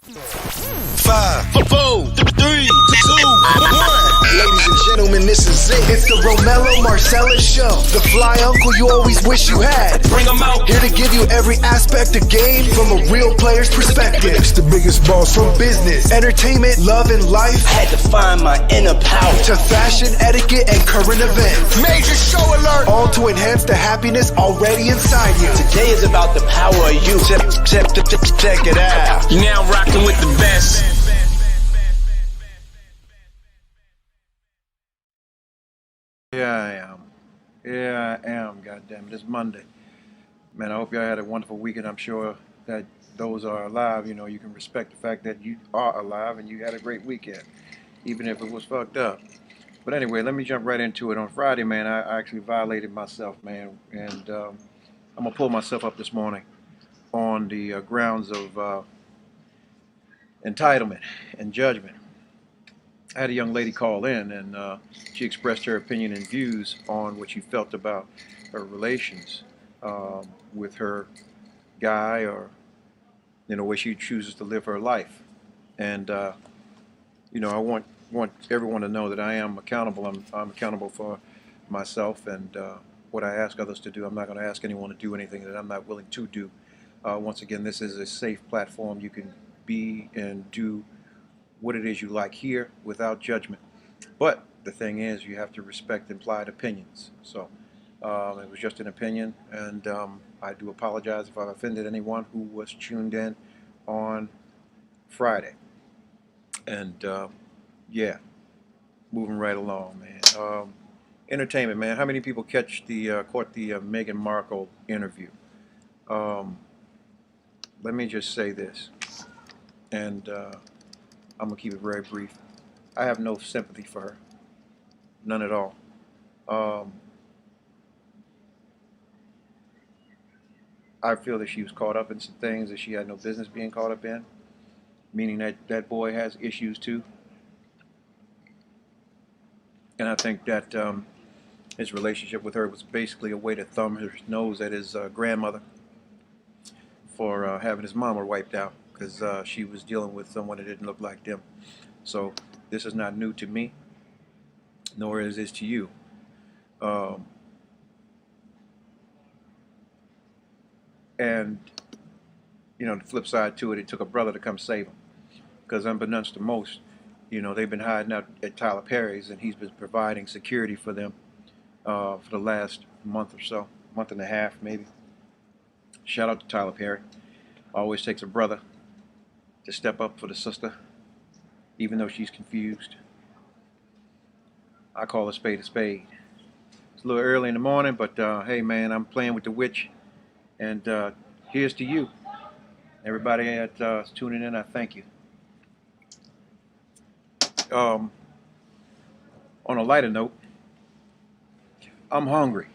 5, 4, 3, 2, 1. Ladies and gentlemen, this is it. It's the Romello Marcellous Show. The fly uncle you always wish you had. Bring 'em out. Here to give you every aspect of game from a real player's perspective. It's the biggest boss from business, entertainment, love, and life. Had to find my inner power. To fashion, etiquette, and current events. Major show alert. All to enhance the happiness already inside you. Today is about the power of you. Check it out. You're now rocking with the best. Yeah, I am. Goddamn it, it's Monday. Man, I hope y'all had a wonderful weekend. I'm sure that those are alive, you know, you can respect the fact that you are alive and you had a great weekend, even if it was fucked up. But anyway, let me jump right into it. On Friday, man, I actually violated myself, man, and I'm gonna pull myself up this morning on the grounds of entitlement and judgment. I had a young lady call in, and she expressed her opinion and views on what she felt about her relations with her guy, or you know, where she chooses to live her life. And you know, I want everyone to know that I am accountable. I'm accountable for myself, and what I ask others to do, I'm not going to ask anyone to do anything that I'm not willing to do. Once again, this is a safe platform. You can be and do what it is you like here without judgment. But the thing is, you have to respect implied opinions. So it was just an opinion, and I do apologize if I've offended anyone who was tuned in on Friday. And yeah, moving right along, man. Entertainment, man. How many people caught the Meghan Markle interview? Let me just say this, and I'm gonna keep it very brief. I have no sympathy for her, none at all. I feel that she was caught up in some things that she had no business being caught up in, meaning that that boy has issues too. And I think that his relationship with her was basically a way to thumb his nose at his grandmother for having his mama wiped out, because she was dealing with someone that didn't look like them. So this is not new to me, nor is this to you. And you know, the flip side to it, it took a brother to come save him, because unbeknownst to most, you know, they've been hiding out at Tyler Perry's, and he's been providing security for them for the last month or so, month and a half maybe. Shout out to Tyler Perry. Always takes a brother to step up for the sister, even though she's confused. I call a spade a spade. It's a little early in the morning, but hey man, I'm playing with the witch, and here's to you. Everybody that's tuning in, I thank you. On a lighter note, I'm hungry,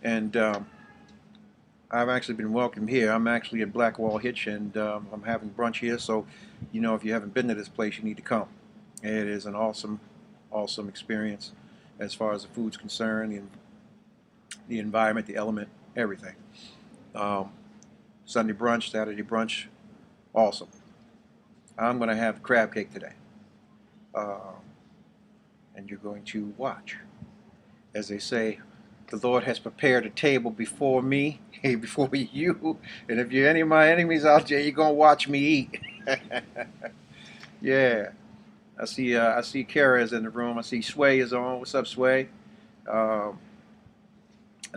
and I've actually been welcomed here. I'm actually at Blackwall Hitch, and I'm having brunch here, so you know, if you haven't been to this place, you need to come. It is an awesome experience as far as the food's concerned, the environment, the element, everything. Sunday brunch, Saturday brunch, awesome. I'm going to have crab cake today. And you're going to watch. As they say, the Lord has prepared a table before me, before you, and if you're any of my enemies out there, you're going to watch me eat. Yeah. I see Kara is in the room. I see Sway is on. What's up, Sway? I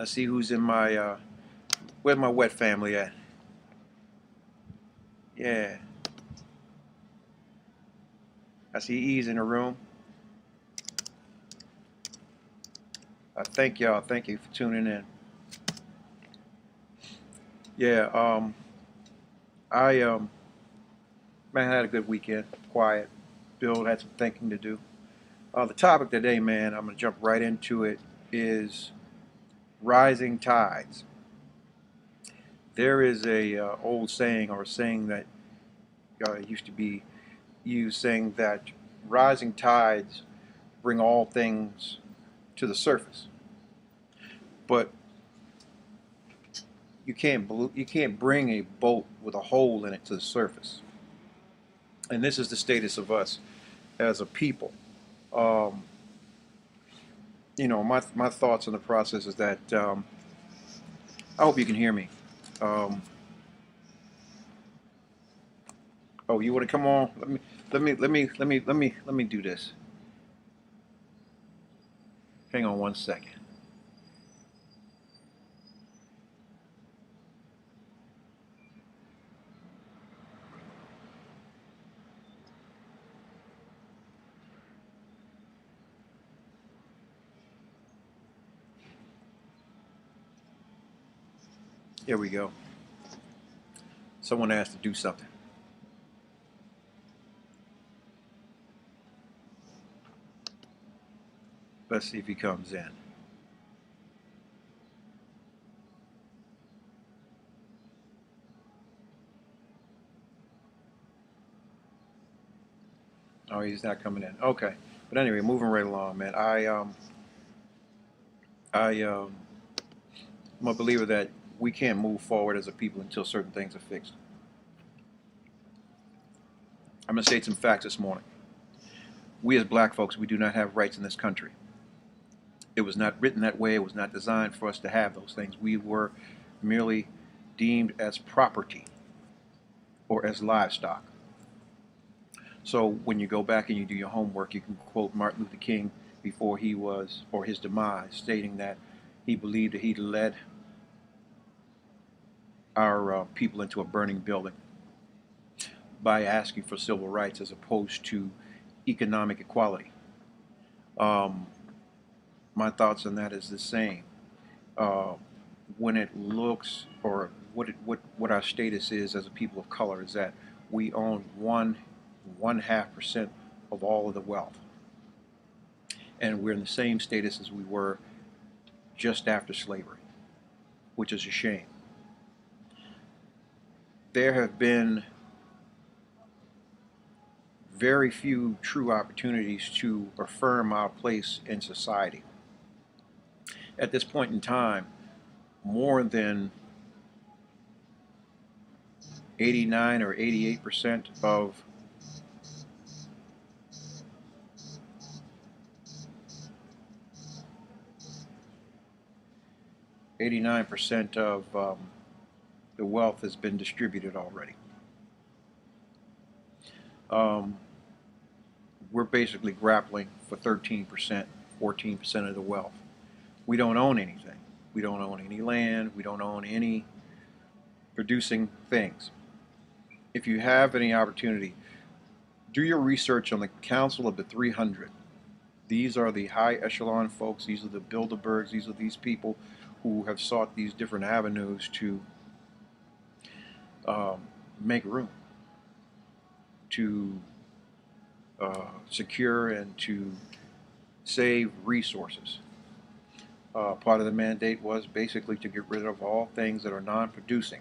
see who's in my, where's my wet family at? Yeah. I see E's in the room. I thank y'all. Thank you for tuning in. Yeah, man, I had a good weekend. Quiet. Bill had some thinking to do. The topic today, man, I'm going to jump right into it, is rising tides. There is a old saying, or a saying that used to be used, saying that rising tides bring all things to the surface. But you can't bring a boat with a hole in it to the surface. And this is the status of us as a people. Um, my thoughts on the process is that I hope you can hear me. Um, oh, you want to come on? Let me do this. Hang on one second. Here we go. Someone asked to do something. Let's see if he comes in. Oh, he's not coming in. Okay. But anyway, moving right along, man. I'm a believer that we can't move forward as a people until certain things are fixed. I'm going to state some facts this morning. We as black folks, we do not have rights in this country. It was not written that way. It was not designed for us to have those things. We were merely deemed as property or as livestock. So when you go back and you do your homework, you can quote Martin Luther King before he was, or his demise, stating that he believed that he led our people into a burning building by asking for civil rights as opposed to economic equality. My thoughts on that is the same. When it looks, or what our status is as a people of color, is that we own 1.5% of all of the wealth, and we're in the same status as we were just after slavery, which is a shame. There have been very few true opportunities to affirm our place in society. At this point in time, more than 89 or 88% of 89% of the wealth has been distributed already. We're basically grappling for 13%, 14% of the wealth. We don't own anything. We don't own any land. We don't own any producing things. If you have any opportunity, do your research on the Council of the 300. These are the high echelon folks. These are the Bilderbergs. These are these people who have sought these different avenues to make room, to secure and to save resources. Part of the mandate was basically to get rid of all things that are non-producing.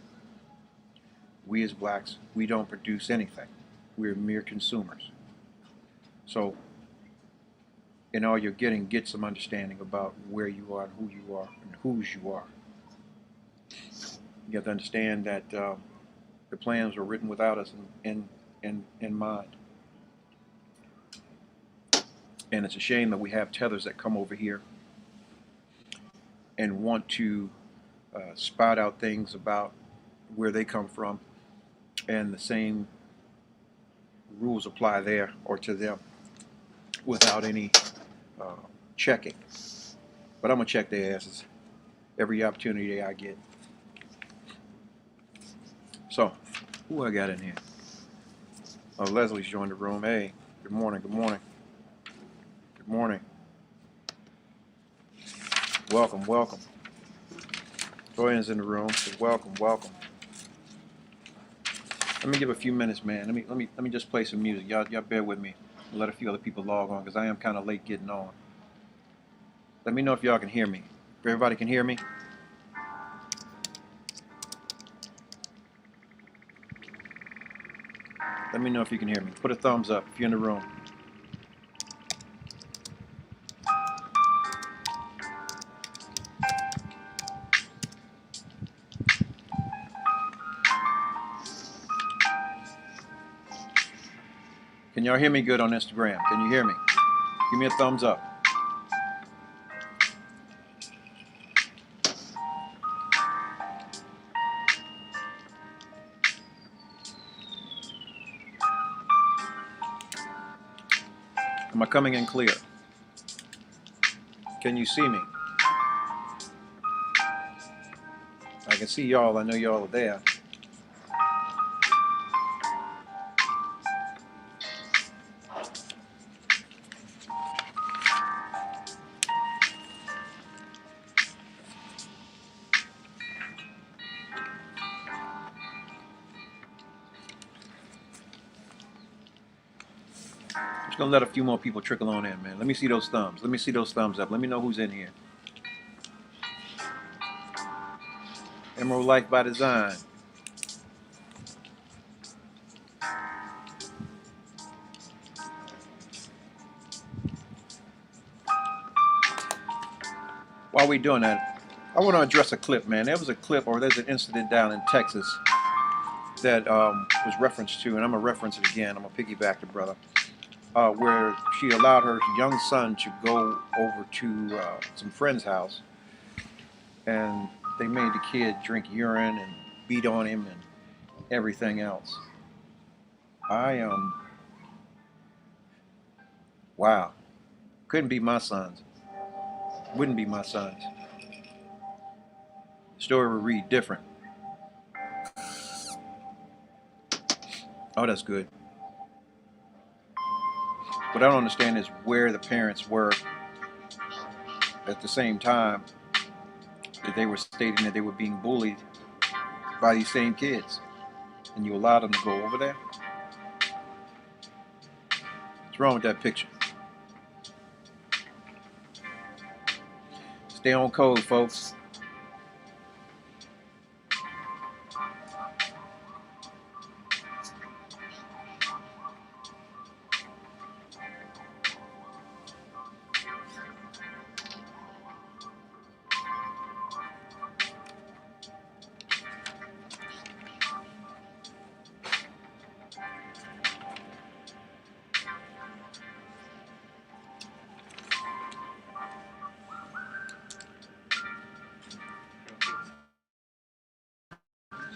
We as blacks, we don't produce anything. We're mere consumers. So in all you're getting, get some understanding about where you are and who you are and whose you are. You have to understand that the plans were written without us in mind. And it's a shame that we have tethers that come over here and want to spout out things about where they come from, and the same rules apply there or to them without any checking. But I'm going to check their asses every opportunity I get. So, who I got in here? Oh, Leslie's joined the room. Hey, good morning, good morning. Good morning. Welcome, welcome. Joyan's in the room. So welcome, welcome. Let me give a few minutes, man. Let me just play some music. Y'all bear with me. Let a few other people log on because I am kind of late getting on. Let me know if y'all can hear me. If everybody can hear me. Let me know if you can hear me. Put a thumbs up if you're in the room. Can y'all hear me good on Instagram? Can you hear me? Give me a thumbs up. Am I coming in clear? Can you see me? I can see y'all. I know y'all are there. I'm just gonna let a few more people trickle on in, man. Let me see those thumbs. Let me see those thumbs up. Let me know who's in here. Emerald Life by Design. While we're doing that, I want to address a clip, man. There was a clip, or there's an incident down in Texas that was referenced to, and I'm going to reference it again. I'm going to piggyback the brother, where she allowed her young son to go over to some friend's house, and they made the kid drink urine and beat on him and everything else. Wow. Couldn't be my sons. Wouldn't be my sons. The story would read different. Oh, that's good. What I don't understand is where the parents were at the same time that they were stating that they were being bullied by these same kids. And you allowed them to go over there? What's wrong with that picture? Stay on code, folks.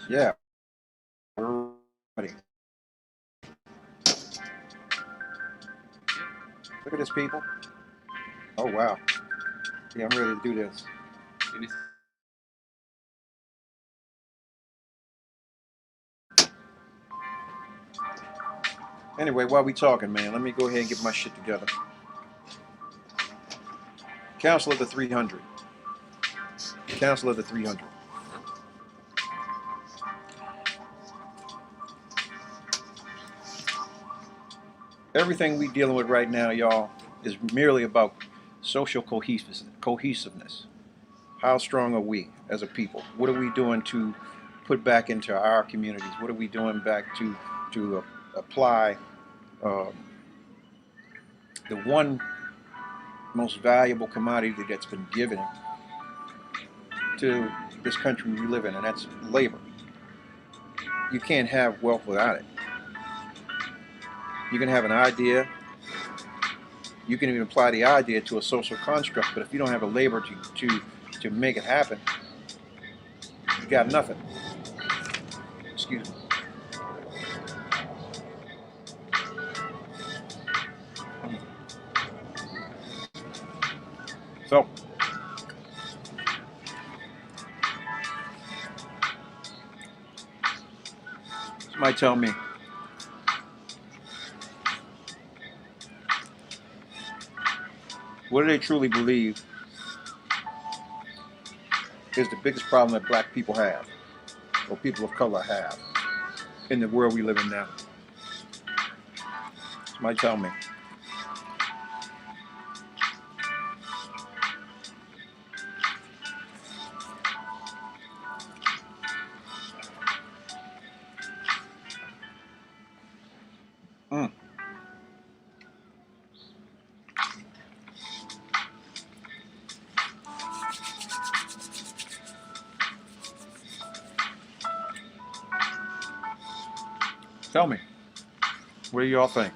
Yeah. We're ready. Look at this, people. Oh, wow. Yeah, I'm ready to do this. Anyway, while we talking, man, let me go ahead and get my shit together. Council of the 300. Council of the 300. Everything we dealing with right now, y'all, is merely about social cohesiveness. How strong are we as a people? What are we doing to put back into our communities? What are we doing back to apply the one most valuable commodity that's been given to this country we live in, and that's labor. You can't have wealth without it. You can have an idea. You can even apply the idea to a social construct, but if you don't have the labor to make it happen, you got nothing. Excuse me. So, somebody tell me, what do they truly believe is the biggest problem that black people have, or people of color have, in the world we live in now? Somebody tell me. Mm. Tell me. What do y'all think?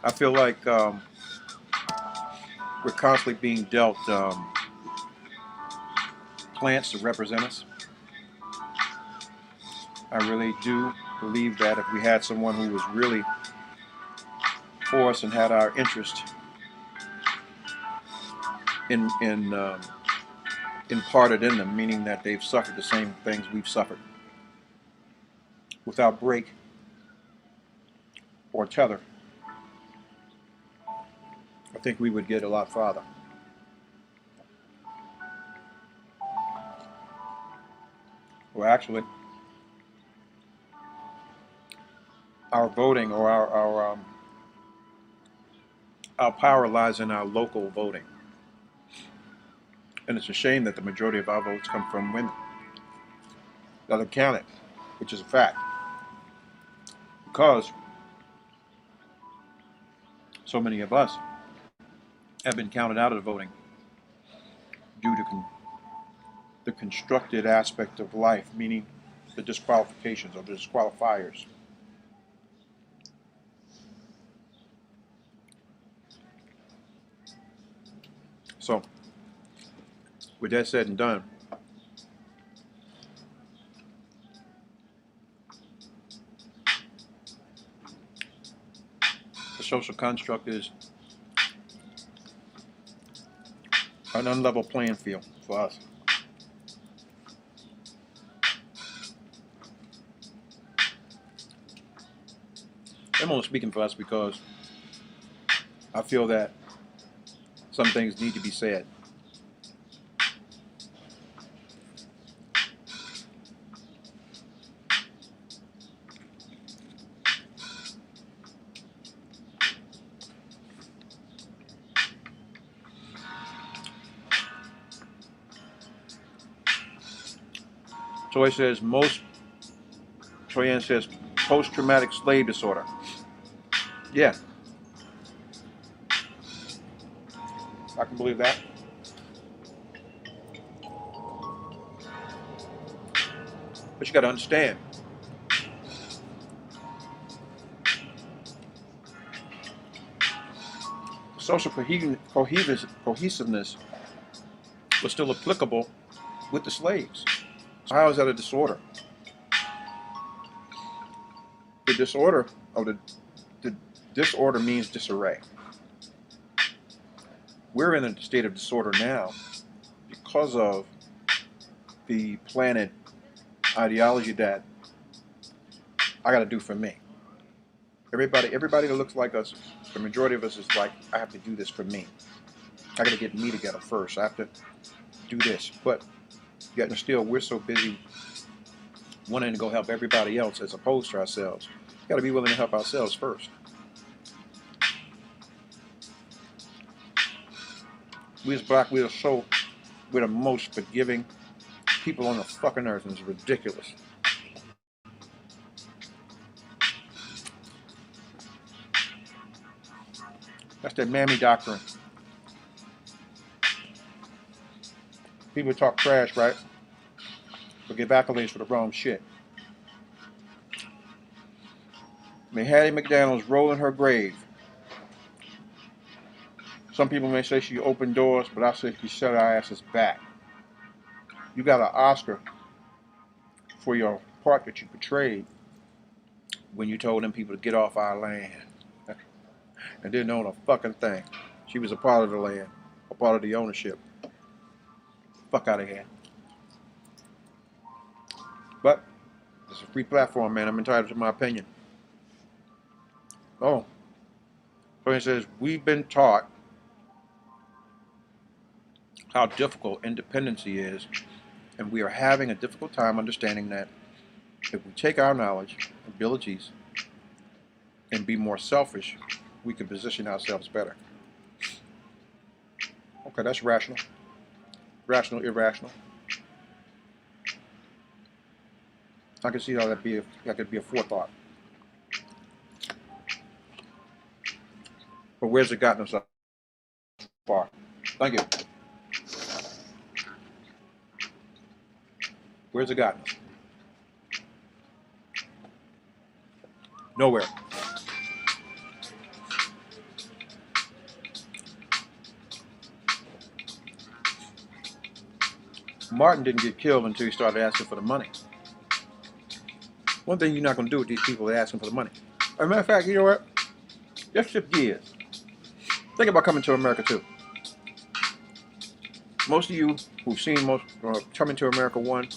I feel like we're constantly being dealt plants to represent us. I really do believe that if we had someone who was really for us and had our interest imparted in them, meaning that they've suffered the same things we've suffered, without break or tether, I think we would get a lot farther. Well, actually, our voting or our power lies in our local voting. And it's a shame that the majority of our votes come from women that are counted, which is a fact. Because so many of us have been counted out of the voting due to the constructed aspect of life, meaning the disqualifications or the disqualifiers. So, with that said and done, the social construct is an unlevel playing field for us. I'm only speaking for us because I feel that some things need to be said. Troyan says post-traumatic slave disorder. Yeah, I can believe that. But you got to understand, social cohesiveness was still applicable with the slaves. So how is that a disorder? The disorder of the disorder means disarray. We're in a state of disorder now because of the planted ideology that I got to do for me. Everybody that looks like us, the majority of us is like, I have to do this for me. I got to get me together first. I have to do this. But yet and still, we're so busy wanting to go help everybody else as opposed to ourselves. We got to be willing to help ourselves first. We as black, we're the most forgiving people on the fucking earth, and it's ridiculous. That's that mammy doctrine. People talk trash, right? But give accolades for the wrong shit. I mean, Hattie McDaniel's rolling her grave. Some people may say she opened doors, but I say she shut our asses back. You got an Oscar for your part that you portrayed when you told them people to get off our land and didn't own a fucking thing. She was a part of the land, a part of the ownership. Fuck out of here. But it's a free platform, man. I'm entitled to my opinion. Oh, so he says, we've been taught how difficult independency is, and we are having a difficult time understanding that if we take our knowledge, abilities, and be more selfish, we can position ourselves better. Okay, that's rational. Rational, irrational. I can see how that could be a forethought. But where's it gotten us so far? Thank you. Where's it gotten us? Nowhere. Martin didn't get killed until he started asking for the money. One thing you're not going to do with these people is asking for the money. As a matter of fact, you know what? Let's shift gears. Think about coming to America too. Most of you who've seen Coming to America 1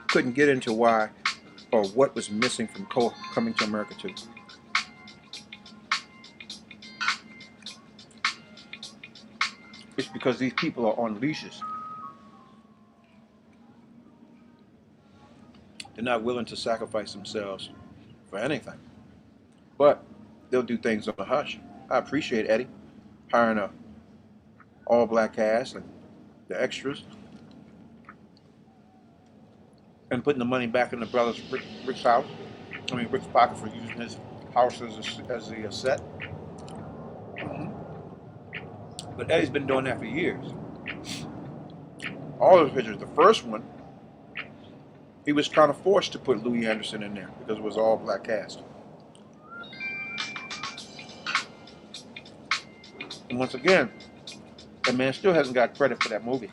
couldn't get into why or what was missing from Coming to America 2. It's because these people are on leashes. They're not willing to sacrifice themselves for anything. But they'll do things on a hush. I appreciate Eddie hiring a all-black cast and the extras and putting the money back in the brothers Rick's house. Rick's pocket for using his house as a set. But Eddie's been doing that for years. All those pictures. The first one, he was kind of forced to put Louis Anderson in there because it was all black cast. And once again, that man still hasn't got credit for that movie.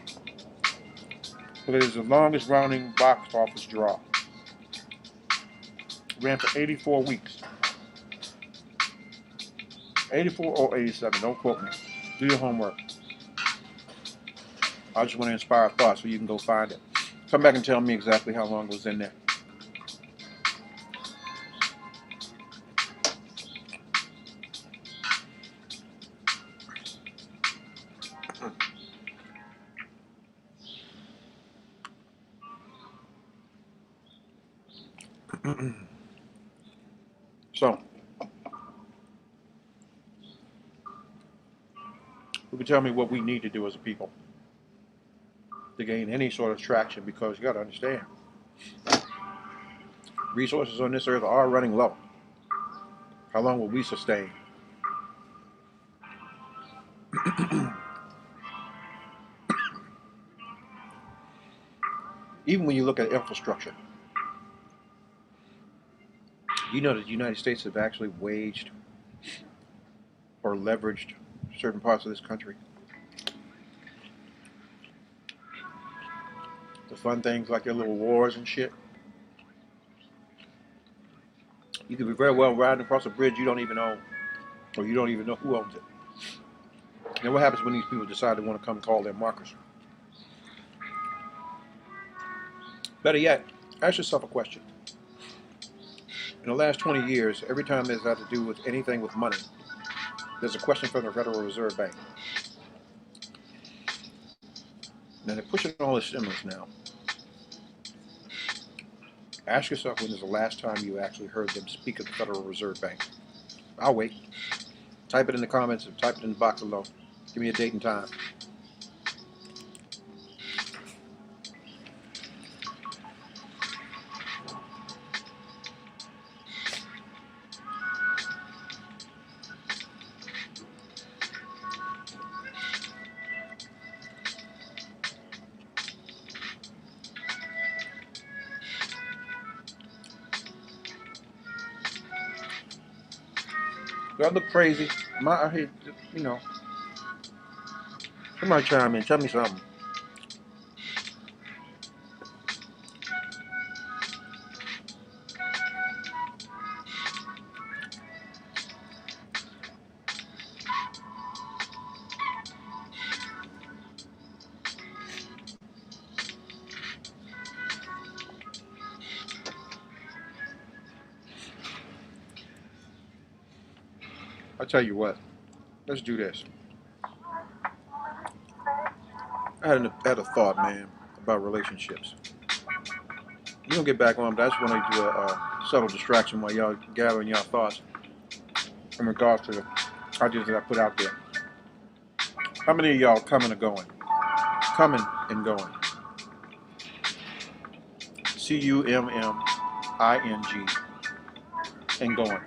But it is the longest running box office draw. It ran for 84 weeks. 84 or 87, don't quote me. Do your homework. I just want to inspire thoughts so you can go find it. Come back and tell me exactly how long it was in there. So, who can tell me what we need to do as a people to gain any sort of traction? Because you got to understand, resources on this earth are running low. How long will we sustain? Even when you look at infrastructure, you know that the United States have actually waged or leveraged certain parts of this country to fund things like your little wars and shit. You could be very well riding across a bridge you don't even own, or you don't even know who owns it. And what happens when these people decide they want to come call their markers? Better yet, ask yourself a question. In the last 20 years, every time there's had to do with anything with money, there's a question from the Federal Reserve Bank. Now they're pushing all this stimulus now. Ask yourself when is the last time you actually heard them speak of the Federal Reserve Bank. I'll wait. Type it in the comments or type it in the box below. Give me a date and time. Do I look crazy? Am I out here, you know? Somebody chime in, tell me something. I'll tell you what, let's do this. I had a thought, man, about relationships. You don't get back on, but I just want to do a subtle distraction while y'all gathering y'all thoughts in regards to the ideas that I put out there. How many of y'all coming or going? Coming and going. CUMMING and going.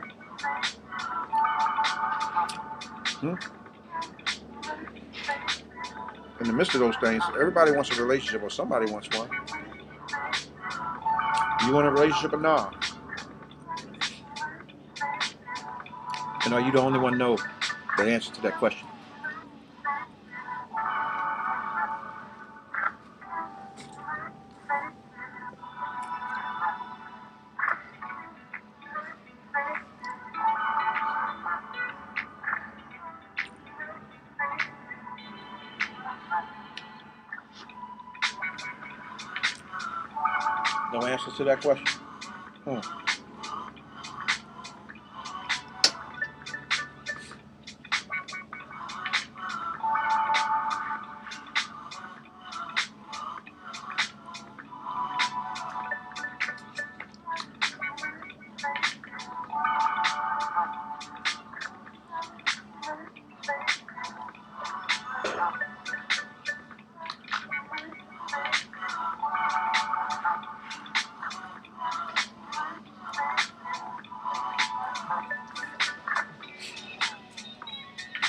In the midst of those things, everybody wants a relationship, or somebody wants one. You want a relationship or not? And are you the only one know the answer to that question? No answers to that question?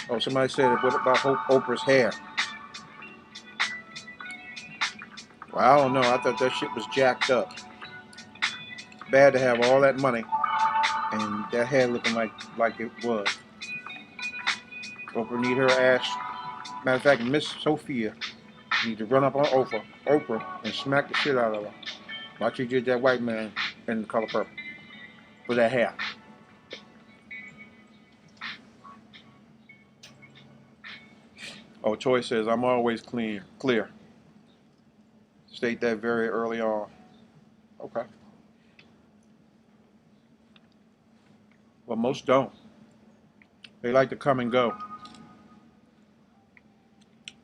Oh, somebody said, what about Oprah's hair? Well, I don't know. I thought that shit was jacked up. Bad to have all that money and that hair looking like it was. Oprah need her ass. Matter of fact, Miss Sophia need to run up on Oprah and smack the shit out of her. Like she did that white man in the color purple with that hair. Oh, Troy says, I'm always clear. State that very early on. Okay. Well, most don't. They like to come and go.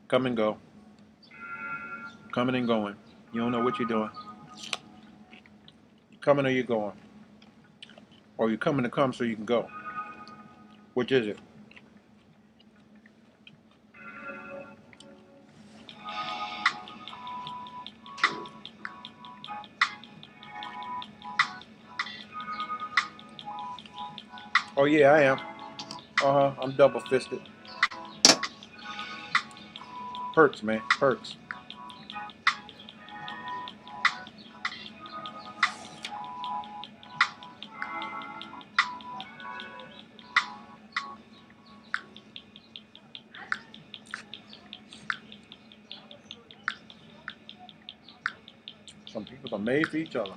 Come and go. Coming and going. You don't know what you're doing. You're coming or you're going. Or you're coming to come so you can go. Which is it? Oh yeah, I am. I'm double-fisted. Perks, man. Perks. Some people are made for each other.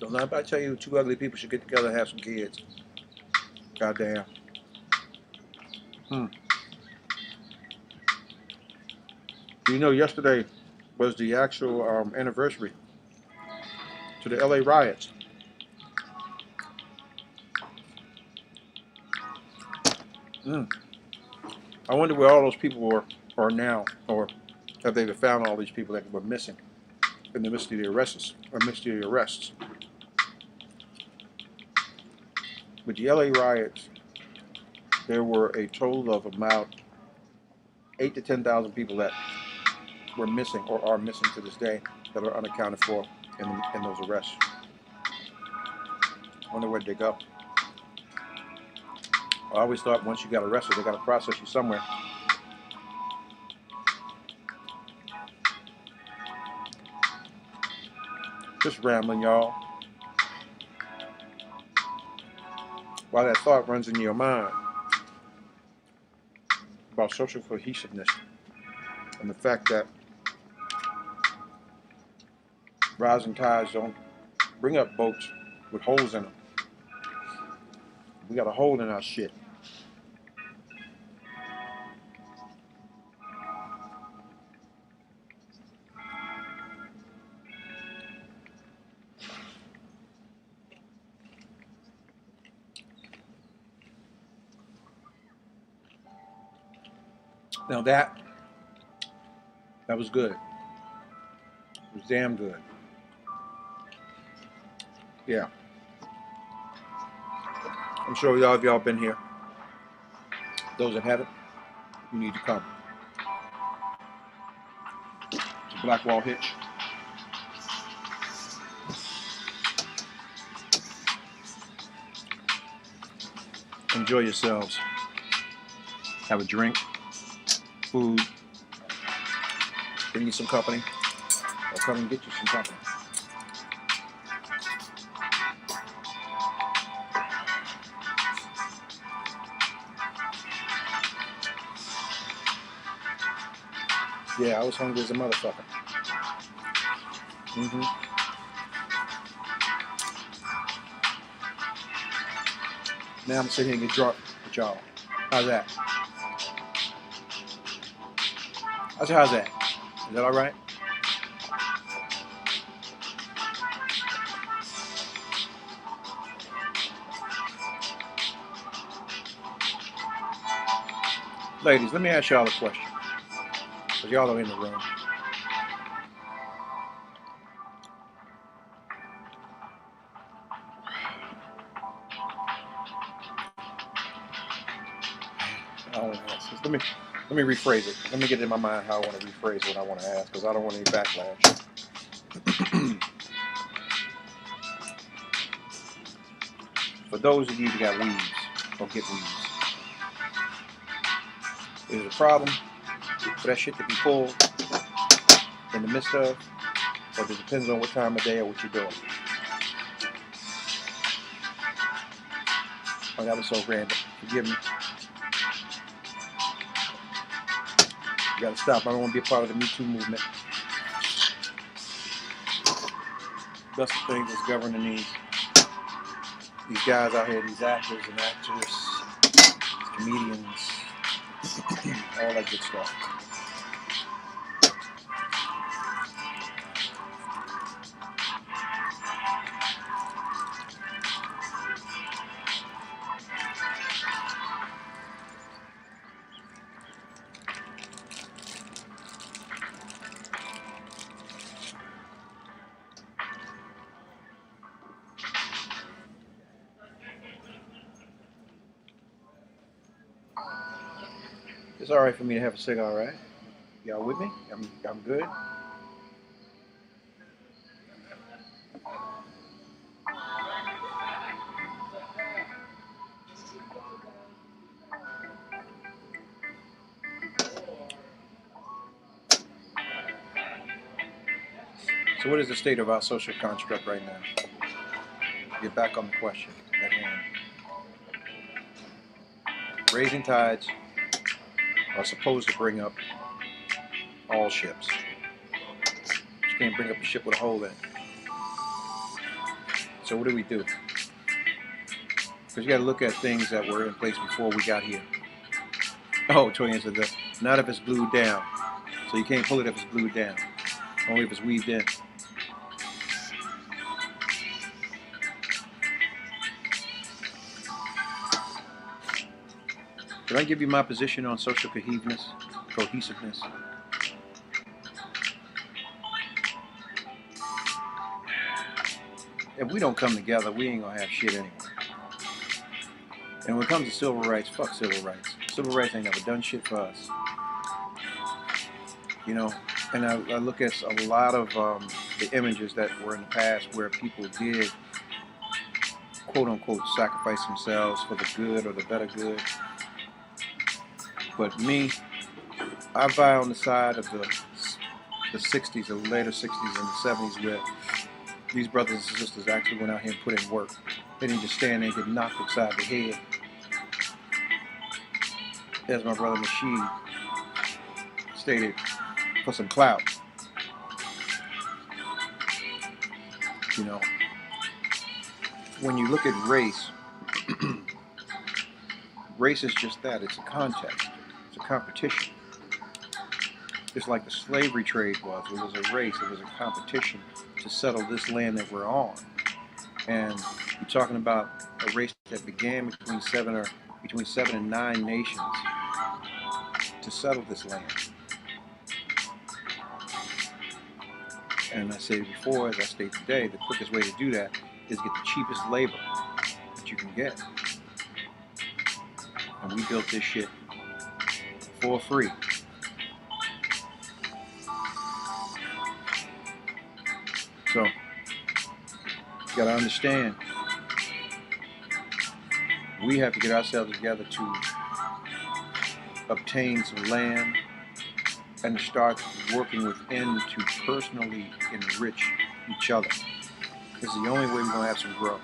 Don't let anybody tell you two ugly people should get together and have some kids. Goddamn. You know, yesterday was the actual anniversary to the LA riots. I wonder where all those people are now, or have they found all these people that were missing in the midst of the arrests, With the LA riots, there were a total of about 8,000 to 10,000 people that were missing or are missing to this day that are unaccounted for in those arrests. I wonder where'd they go. I always thought once you got arrested, they got to process you somewhere. Just rambling, y'all. While that thought runs in your mind about social cohesiveness and the fact that rising tides don't bring up boats with holes in them. We got a hole in our shit. Now that was good. It was damn good. Yeah. I'm sure y'all been here. Those that haven't, you need to come. It's a Black Wall Hitch. Enjoy yourselves. Have a drink, food, bring you some company, or come and get you some company. Yeah, I was hungry as a motherfucker. Now I'm sitting here and get drunk with y'all. How's that? I said, how's that? Is that all right? Ladies, let me ask y'all a question, because y'all are in the room. I don't want to ask this. Let me rephrase it. Let me get it in my mind how I want to rephrase what I want to ask, because I don't want any backlash. For those of you who got weaves or get weaves, is it a problem for that shit to be pulled in the midst of, or it depends on what time of day or what you're doing? Oh, that was so random. Forgive me. You gotta stop. I don't want to be a part of the Me Too movement. That's the thing that's governing these guys out here, these actors and actresses, comedians, all that good stuff. It's all right for me to have a cigar, right? Y'all with me? I'm good. So what is the state of our social construct right now? Get back on the question at hand. Raising tides are supposed to bring up all ships. You can't bring up a ship with a hole in it. So what do we do? Because you got to look at things that were in place before we got here. Oh, Toy answered this. Not if it's glued down. So you can't pull it if it's glued down. Only if it's weaved in. Can I give you my position on social cohesiveness? If we don't come together, we ain't gonna have shit anyway. And when it comes to civil rights, fuck civil rights. Civil rights ain't never done shit for us. You know, and I look at a lot of the images that were in the past where people did, quote unquote, sacrifice themselves for the good or the better good. But me, I vie on the side of the 60s, the later 60s and the 70s, where these brothers and sisters actually went out here and put in work. They didn't just stand there and get knocked upside the head. As my brother Nasheed stated, for some clout. You know, when you look at race, race is just that. It's a context. It's a competition. It's like the slavery trade was. It was a race. It was a competition to settle this land that we're on. And you're talking about a race that began between seven and nine nations to settle this land. And I said before, as I state today, the quickest way to do that is get the cheapest labor that you can get. And we built this shit for free. So, you gotta understand, we have to get ourselves together to obtain some land and start working within to personally enrich each other. This is the only way we're gonna have some growth.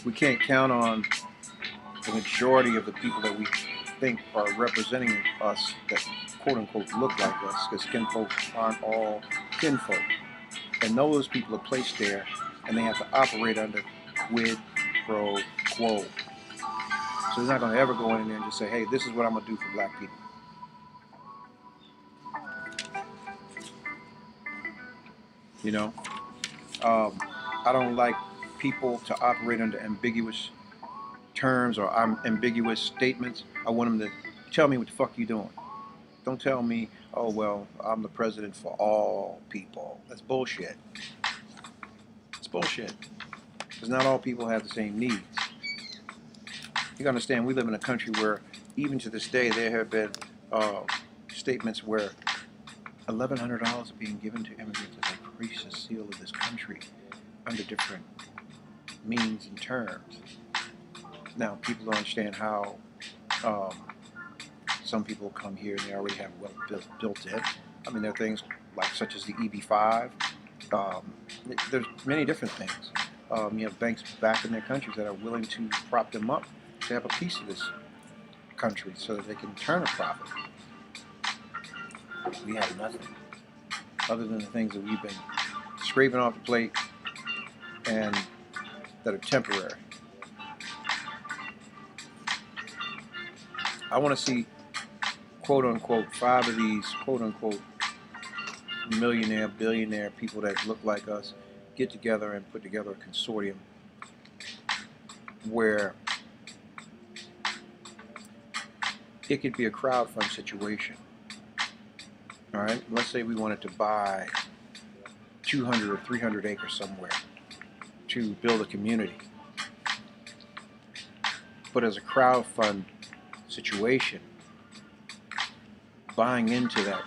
We can't count on the majority of the people that we think are representing us that quote unquote look like us, because kinfolk aren't all kinfolk. And those people are placed there and they have to operate under quid pro quo. So they're not going to ever go in there and just say, hey, this is what I'm going to do for black people. You know? I don't like people to operate under ambiguous terms or ambiguous statements. I want them to tell me what the fuck you doing. Don't tell me, oh, well, I'm the president for all people. That's bullshit. It's bullshit. Because not all people have the same needs. You gotta understand, we live in a country where, even to this day, there have been statements where $1,100 are being given to immigrants as they crease the seal of this country under different means and terms. Now, people don't understand how some people come here and they already have wealth built in. I mean, there are things like such as the EB-5. There's many different things. You have banks back in their countries that are willing to prop them up to have a piece of this country so that they can turn a profit. We have nothing other than the things that we've been scraping off the plate and that are temporary. I want to see, quote unquote, 5 of these quote unquote millionaire, billionaire people that look like us get together and put together a consortium where it could be a crowdfund situation. All right, let's say we wanted to buy 200 or 300 acres somewhere to build a community. But as a crowdfund situation, buying into that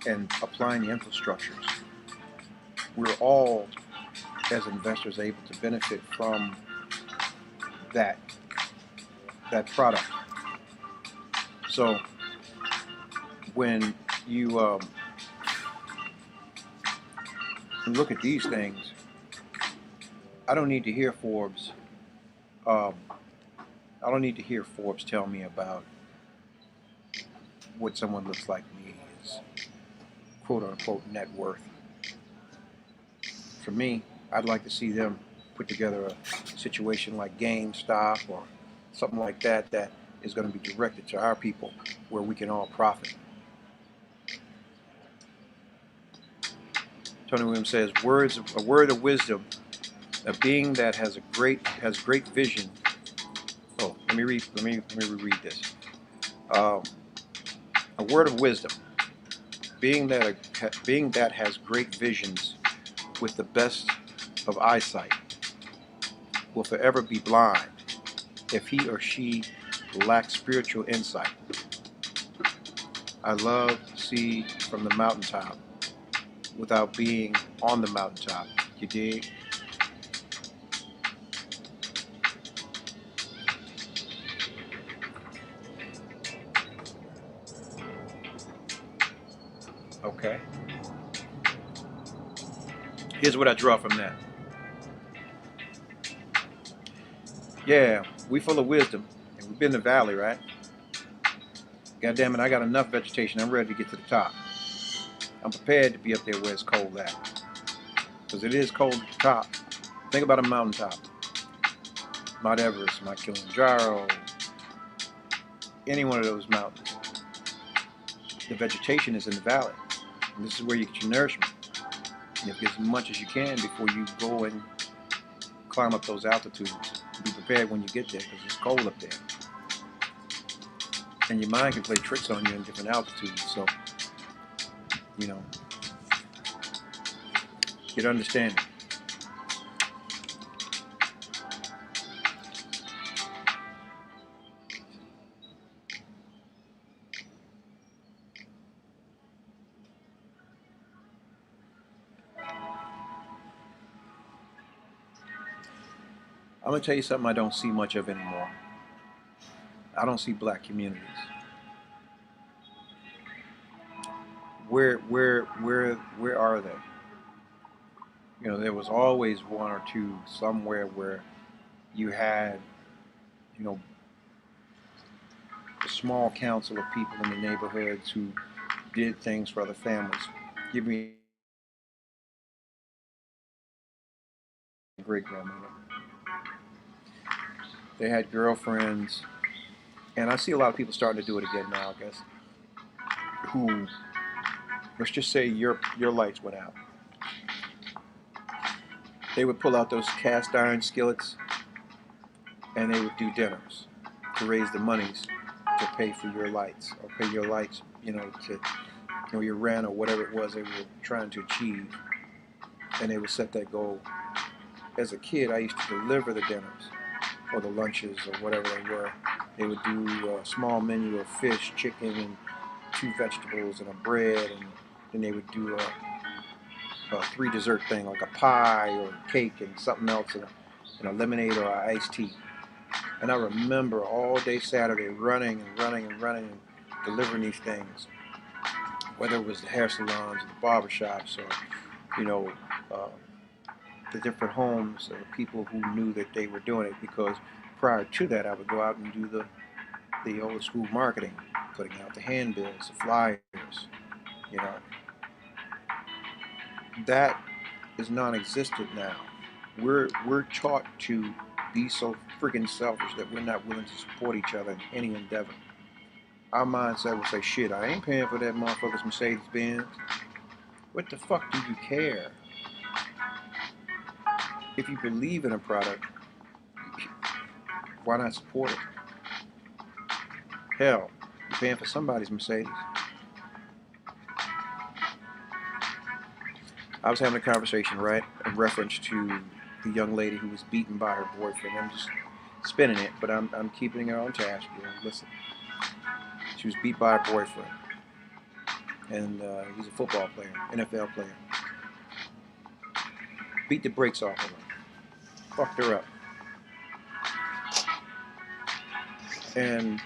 and applying the infrastructures, we're all, as investors, able to benefit from that product. So when you look at these things, I don't need to hear Forbes. I don't need to hear Forbes tell me about what someone looks like me is, quote unquote, net worth. For me, I'd like to see them put together a situation like GameStop or something like that that is going to be directed to our people where we can all profit. Tony Williams says, a word of wisdom, a being that has great vision. Oh, let me reread this. A word of wisdom, being that has great visions with the best of eyesight, will forever be blind if he or she lacks spiritual insight. I love to see from the mountaintop without being on the mountaintop. You dig? Okay. Here's what I draw from that. Yeah, we full of wisdom, and we've been in the valley, right? God damn it, I got enough vegetation. I'm ready to get to the top. I'm prepared to be up there where it's cold at, because it is cold at the top. Think about a mountaintop. Mount Everest, Mount Kilimanjaro, any one of those mountains. The vegetation is in the valley, and this is where you get your nourishment. And you get as much as you can before you go and climb up those altitudes. Be prepared when you get there, because it's cold up there. And your mind can play tricks on you in different altitudes, so, you know, get understanding. I'm going to tell you something I don't see much of anymore. I don't see black communities. Where are they? You know, there was always one or two somewhere where you had, you know, a small council of people in the neighborhoods who did things for other families. Give me a great grandmother. They had girlfriends, and I see a lot of people starting to do it again now, I guess, who, let's just say your lights went out. They would pull out those cast iron skillets and they would do dinners to raise the monies to pay for your lights, or pay your lights, to your rent or whatever it was they were trying to achieve, and they would set that goal. As a kid, I used to deliver the dinners or the lunches or whatever they were. They would do a small menu of fish, chicken, and 2 vegetables and a bread, and then they would do a 3 dessert thing like a pie or a cake and something else, and a lemonade or an iced tea. And I remember all day Saturday running and delivering these things, whether it was the hair salons or the barbershops, or the different homes of people who knew that they were doing it. Because prior to that, I would go out and do the old school marketing, putting out the handbills, the flyers. You know, that is non-existent now. We're taught to be so freaking selfish that we're not willing to support each other in any endeavor. Our mindset will say, shit, I ain't paying for that motherfucker's Mercedes-Benz. What the fuck do you care? If you believe in a product, why not support it? Hell, you're paying for somebody's Mercedes. I was having a conversation, right, in reference to the young lady who was beaten by her boyfriend. I'm just spinning it, but I'm keeping her on task. Listen, she was beat by her boyfriend, and he's a football player, NFL player. Beat the brakes off of her, fucked her up, and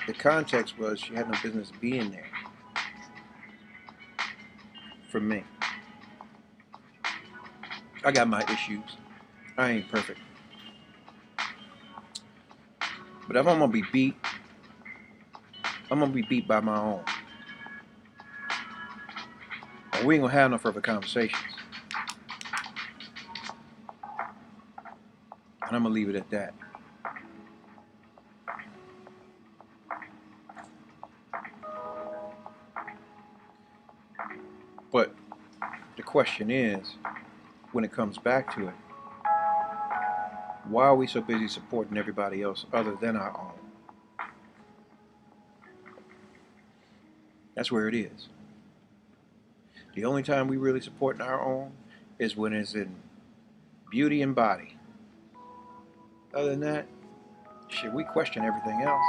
the context was she had no business being there. For me, I got my issues. I ain't perfect. But if I'm going to be beat, I'm going to be beat by my own. And we ain't going to have no further conversations. And I'm going to leave it at that. But the question is, when it comes back to it, why are we so busy supporting everybody else other than our own? That's where it is. The only time we really supporting our own is when it's in beauty and body. Other than that, shit, we question everything else.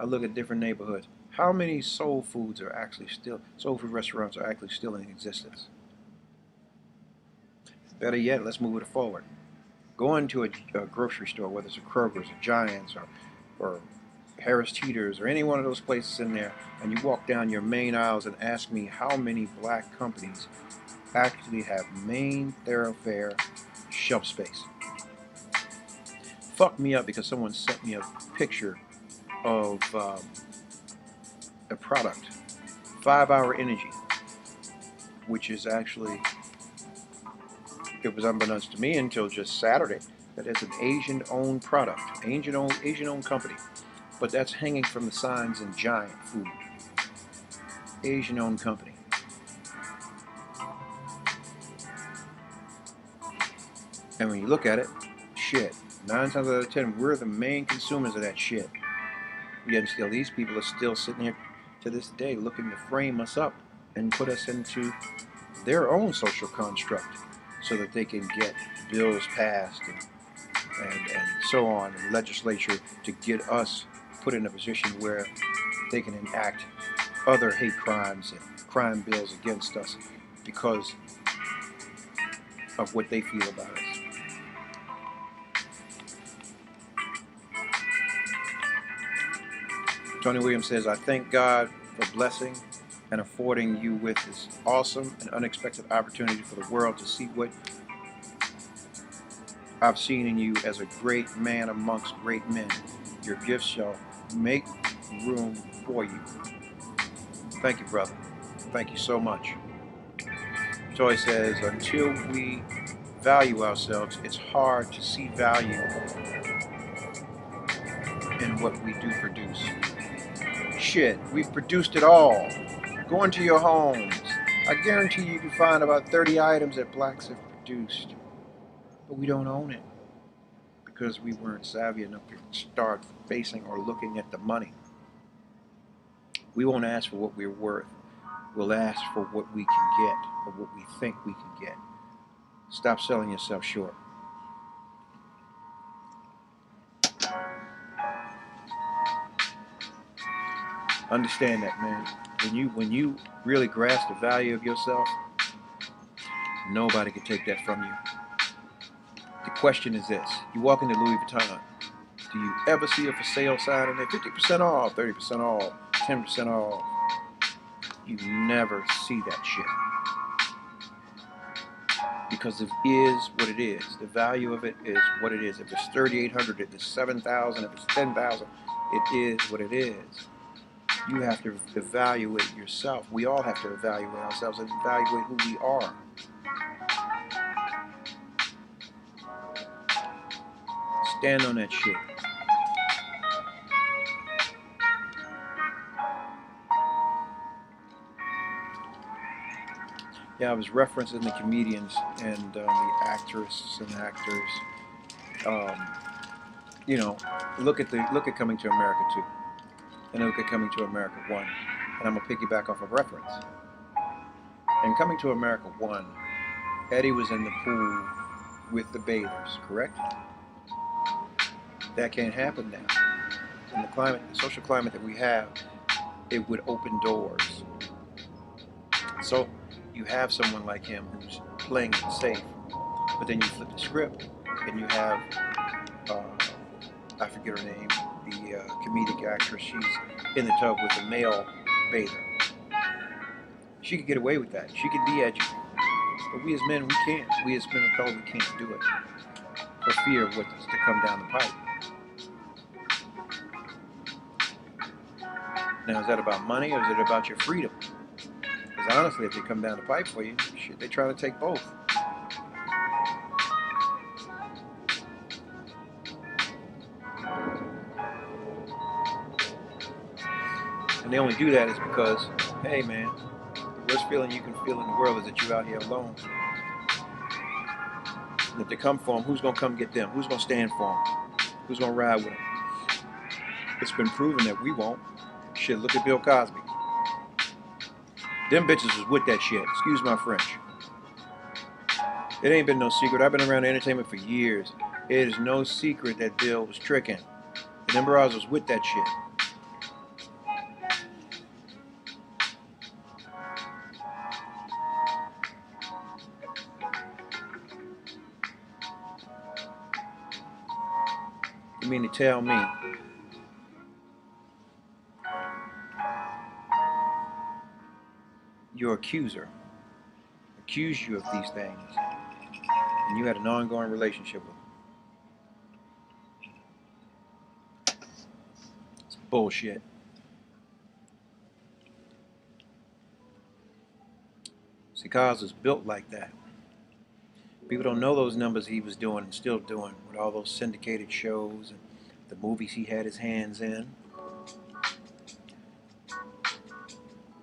I look at different neighborhoods. How many soul food restaurants are actually still in existence? Better yet, let's move it forward. Go into a grocery store, whether it's a Kroger's, a Giant's, or Harris Teeter's, or any one of those places in there, and you walk down your main aisles and ask me how many black companies actually have main thoroughfare shelf space. Fuck me up because someone sent me a picture of a product, 5 Hour Energy, which is actually, it was unbeknownst to me until just Saturday, that it's an Asian-owned product, Asian-owned company, but that's hanging from the signs in Giant Food. Asian-owned company. And when you look at it, shit, 9 times out of 10, we're the main consumers of that shit. Yet still, these people are still sitting here to this day looking to frame us up and put us into their own social construct so that they can get bills passed and so on in the legislature to get us put in a position where they can enact other hate crimes and crime bills against us because of what they feel about us. Tony Williams says, I thank God for blessing and affording you with this awesome and unexpected opportunity for the world to see what I've seen in you as a great man amongst great men. Your gifts shall make room for you. Thank you, brother. Thank you so much. Joy says, until we value ourselves, it's hard to see value in what we do produce. Shit, we've produced it all. Go into your homes. I guarantee you can find about 30 items that blacks have produced. But we don't own it because we weren't savvy enough to start facing or looking at the money. We won't ask for what we're worth. We'll ask for what we can get or what we think we can get. Stop selling yourself short. Understand that, man. When you really grasp the value of yourself, nobody can take that from you. The question is this: you walk into Louis Vuitton. Do you ever see a for sale sign in there? 50% off, 30% off, 10% off. You never see that shit. Because it is what it is. The value of it is what it is. If it's $3,800, if it's $7,000, if it's $10,000, it is what it is. You have to evaluate yourself. We all have to evaluate ourselves and evaluate who we are. Stand on that shit. Yeah, I was referencing the comedians and the actresses and actors. You know, look at Coming to America 2, and look at Coming to America 1, and I'm gonna piggyback off a reference. In Coming to America 1, Eddie was in the pool with the bathers, correct? That can't happen now. In the social climate that we have, it would open doors. So you have someone like him who's playing it safe, but then you flip the script and you have, I forget her name, the comedic actress. She's in the tub with a male bather. She could get away with that. She could be edgy. But we as men, we can't. We as men of color, we can't do it for fear of what's to come down the pipe. Now, is that about money or is it about your freedom? Because honestly, if they come down the pipe for you, shit, they try to take both. And they only do that is because, hey man, the worst feeling you can feel in the world is that you're out here alone. And if they come for them, who's going to come get them? Who's going to stand for them? Who's going to ride with them? It's been proven that we won't. Shit, look at Bill Cosby. Them bitches was with that shit. Excuse my French. It ain't been no secret. I've been around entertainment for years. It is no secret that Bill was tricking. And them bros was with that shit. You mean to tell me your accuser accused you of these things and you had an ongoing relationship with them? It's bullshit. See, Cos was built like that. People don't know those numbers he was doing and still doing with all those syndicated shows and the movies he had his hands in.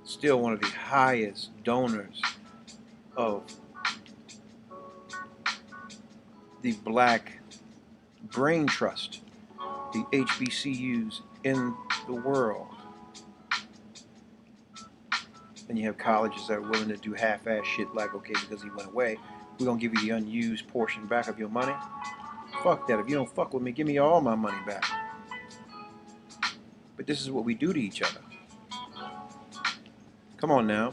Still one of the highest donors of the Black Brain Trust, the HBCUs in the world. And you have colleges that are willing to do half-ass shit like, okay, because he went away, we're going to give you the unused portion back of your money. Fuck that. If you don't fuck with me, give me all my money back. But this is what we do to each other. Come on now.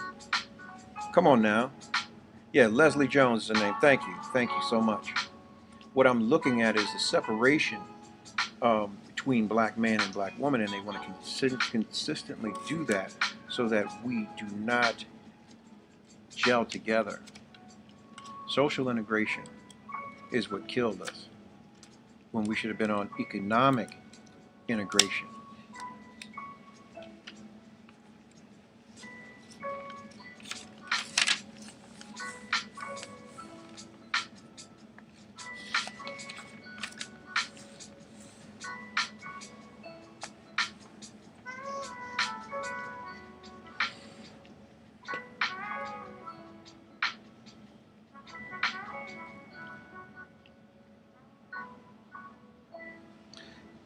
Come on now. Yeah, Leslie Jones is the name. Thank you. Thank you so much. What I'm looking at is the separation between black man and black woman, and they want to consistently do that so that we do not gel together. Social integration is what killed us when we should have been on economic integration.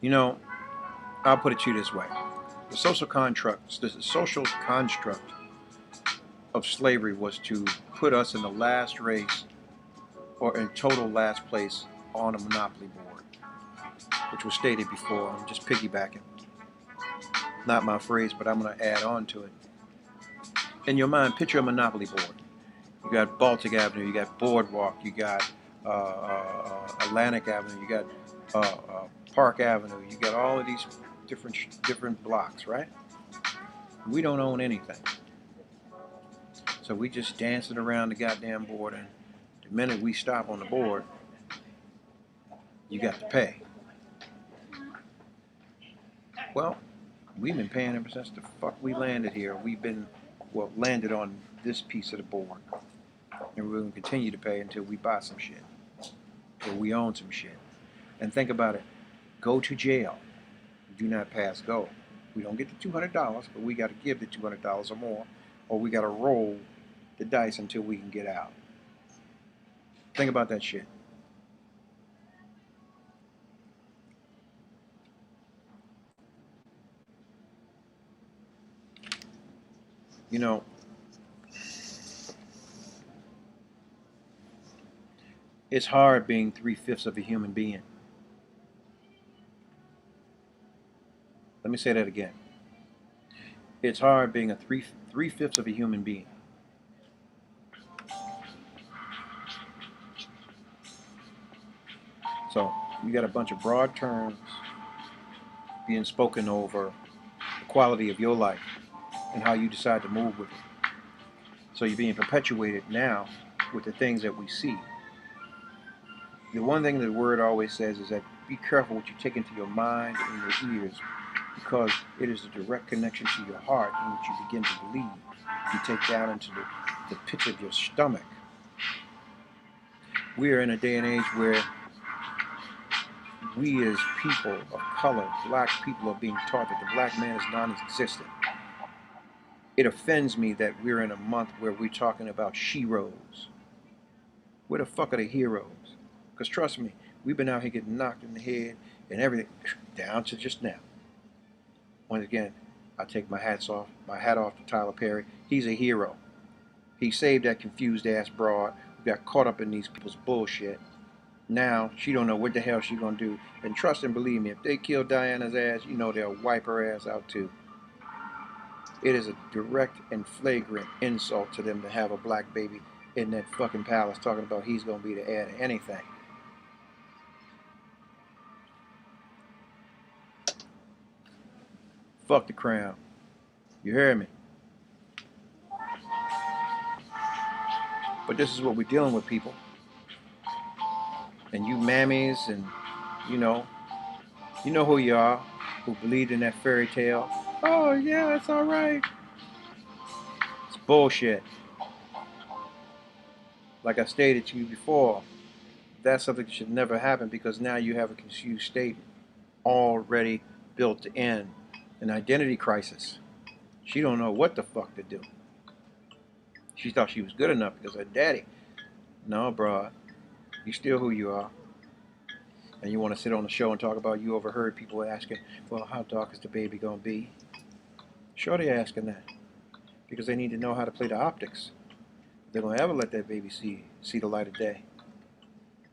You know, I'll put it to you this way. The social construct of slavery was to put us in the last race or in total last place on a monopoly board, which was stated before. I'm just piggybacking. Not my phrase, but I'm going to add on to it. In your mind, picture a monopoly board. You got Baltic Avenue, you got Boardwalk, you got Atlantic Avenue, you got Park Avenue, you got all of these different blocks, right? We don't own anything. So we just dancing around the goddamn board, and the minute we stop on the board, you got to pay. Well, we've been paying ever since the fuck we landed here. We've been, well, landed on this piece of the board. And we're going to continue to pay until we buy some shit. Or we own some shit. And think about it. Go to jail. Do not pass go. We don't get the $200, but we got to give the $200 or more, or we got to roll the dice until we can get out. Think about that shit. You know, it's hard being 3/5 of a human being. Let me say that again. It's hard being a three-fifths of a human being. So you got a bunch of broad terms being spoken over the quality of your life and how you decide to move with it. So you're being perpetuated now with the things that we see. The one thing the word always says is that be careful what you take into your mind and your ears, because it is a direct connection to your heart in which you begin to believe. You take down into the pits of your stomach. We are in a day and age where we as people of color, black people, are being taught that the black man is non-existent. It offends me that we're in a month where we're talking about sheroes. Where the fuck are the heroes? Because trust me, we've been out here getting knocked in the head and everything, down to just now. Once again, I take my hat off to Tyler Perry. He's a hero. He saved that confused ass broad who got caught up in these people's bullshit. Now she don't know what the hell she's gonna do. And trust and believe me, if they kill Diana's ass, you know they'll wipe her ass out too. It is a direct and flagrant insult to them to have a black baby in that fucking palace talking about he's gonna be the heir to anything. Fuck the crown. You hear me? But this is what we're dealing with, people. And you mammies and you know who you are, who believed in that fairy tale. Oh yeah, it's alright. It's bullshit. Like I stated to you before, that's something that should never happen, because now you have a confused state already built in. An identity crisis. She don't know what the fuck to do. She thought she was good enough because her daddy. No, bro. You still who you are. And you want to sit on the show and talk about, you overheard people asking, well, how dark is the baby going to be? Sure they're asking that. Because they need to know how to play the optics. If they're going to ever let that baby see the light of day.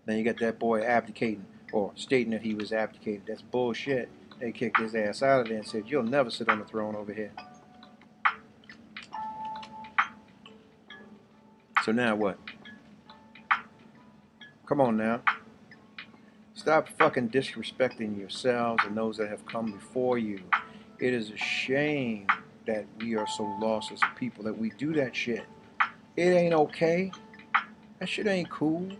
Then you got that boy abdicating, or stating that he was abdicated. That's bullshit. They kicked his ass out of there and said, you'll never sit on the throne over here. So now what? Come on now. Stop fucking disrespecting yourselves and those that have come before you. It is a shame that we are so lost as a people that we do that shit. It ain't okay. That shit ain't cool.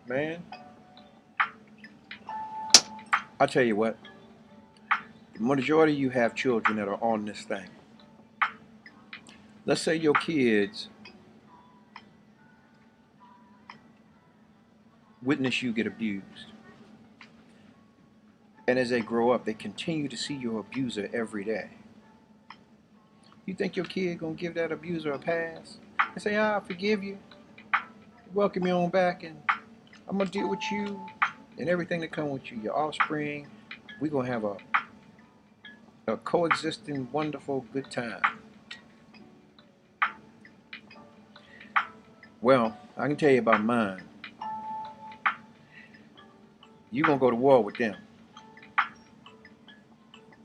Man, I'll tell you what, the majority of you have children that are on this thing. Let's say your kids witness you get abused. And as they grow up, they continue to see your abuser every day. You think your kid gonna give that abuser a pass? And say, I forgive you. welcome you on back, and I'm gonna deal with you and everything that comes with you, your offspring. We're gonna have a coexisting, wonderful, good time. Well, I can tell you about mine. You're gonna go to war with them.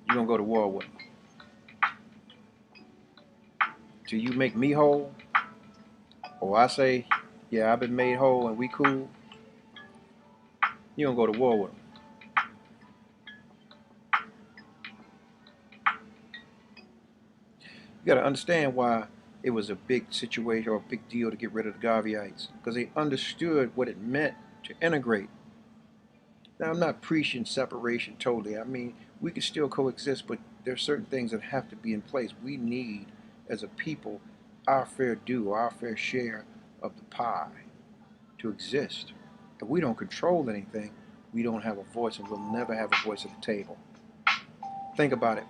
You're gonna go to war with them. Till you make me whole, or I say, yeah, I've been made whole and we cool, you're gonna go to war with them. You gotta understand why it was a big situation or a big deal to get rid of the Garveyites, because they understood what it meant to integrate. Now, I'm not preaching separation totally. I mean, we can still coexist, but there are certain things that have to be in place. We need, as a people, our fair due, our fair share of the pie to exist. If we don't control anything, we don't have a voice, and we'll never have a voice at the table. Think about it.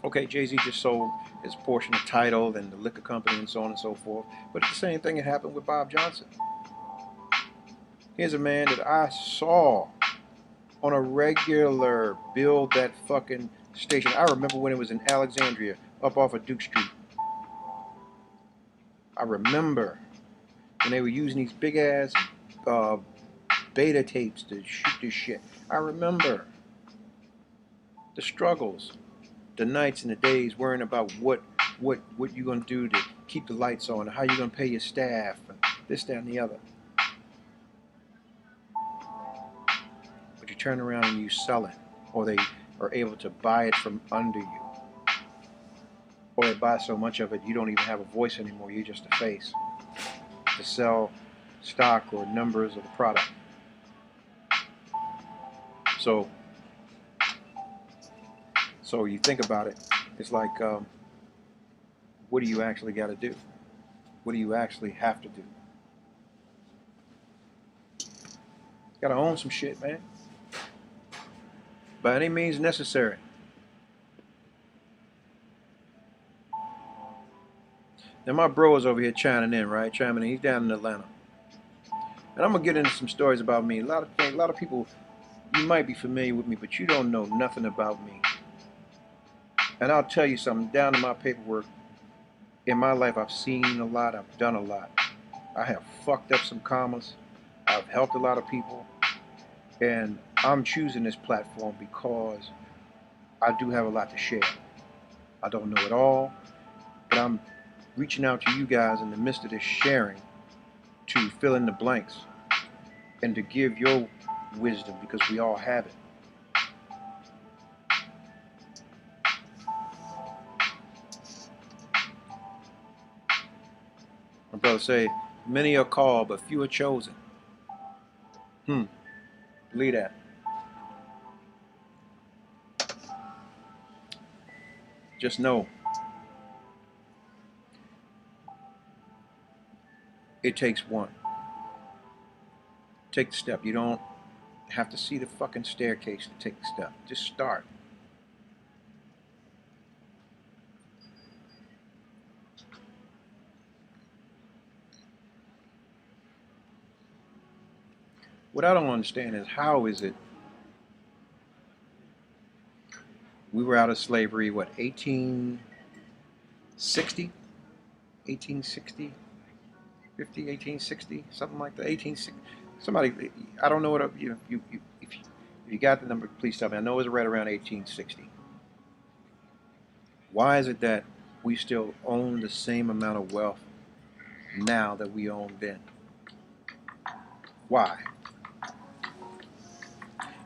Okay, Jay-Z just sold his portion of Tidal and the liquor company and so on and so forth, but the same thing had happened with Bob Johnson. Here's a man that I saw on a regular build that fucking station. I remember when it was in Alexandria, up off of Duke Street. I remember when they were using these big ass beta tapes to shoot this shit. I remember the struggles, the nights and the days worrying about what you're gonna do to keep the lights on, how you're gonna pay your staff, and this, that, and the other. But you turn around and you sell it, or they are able to buy it from under you, or they buy so much of it you don't even have a voice anymore. You're just a face to sell stock or numbers of the product. So you think about it, it's like, what do you actually got to do? What do you actually have to do? You got to own some shit, man. By any means necessary. Now my bro is over here chiming in, right? Chiming in. He's down in Atlanta. And I'm going to get into some stories about me. A lot of people, you might be familiar with me, but you don't know nothing about me. And I'll tell you something, down in my paperwork, in my life I've seen a lot, I've done a lot. I have fucked up some commas. I've helped a lot of people. And I'm choosing this platform because I do have a lot to share. I don't know it all, but I'm reaching out to you guys in the midst of this sharing to fill in the blanks and to give your wisdom, because we all have it. My brother say, many are called, but few are chosen. Believe that. Just know, it takes one. Take the step. You don't have to see the fucking staircase to take the step. Just start. What I don't understand is, how is it we were out of slavery, what, 1860? 1860? 50, 1860? Something like that. 1860. Somebody, I don't know what, if you got the number, please tell me. I know it was right around 1860. Why is it that we still own the same amount of wealth now that we owned then? Why?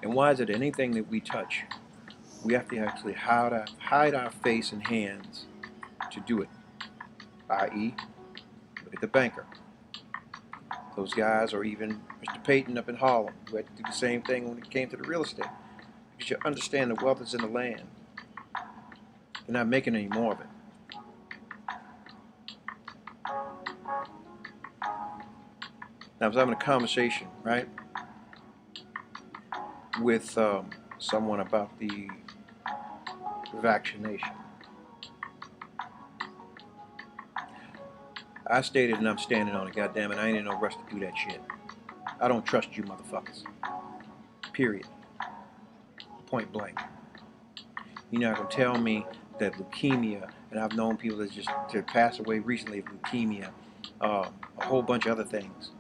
And why is it anything that we touch, we have to actually hide our face and hands to do it? I.e., look at the banker. Those guys, or even Mr. Payton up in Harlem, who had to do the same thing when it came to the real estate. Because you understand the wealth is in the land. They're not making any more of it. Now, I was having a conversation, right, with someone about the vaccination. I stated and I'm standing on it, goddammit. I ain't in no rush to do that shit. I don't trust you motherfuckers. Period. Point blank. You're not gonna tell me that leukemia, and I've known people that just to pass away recently of leukemia, a whole bunch of other things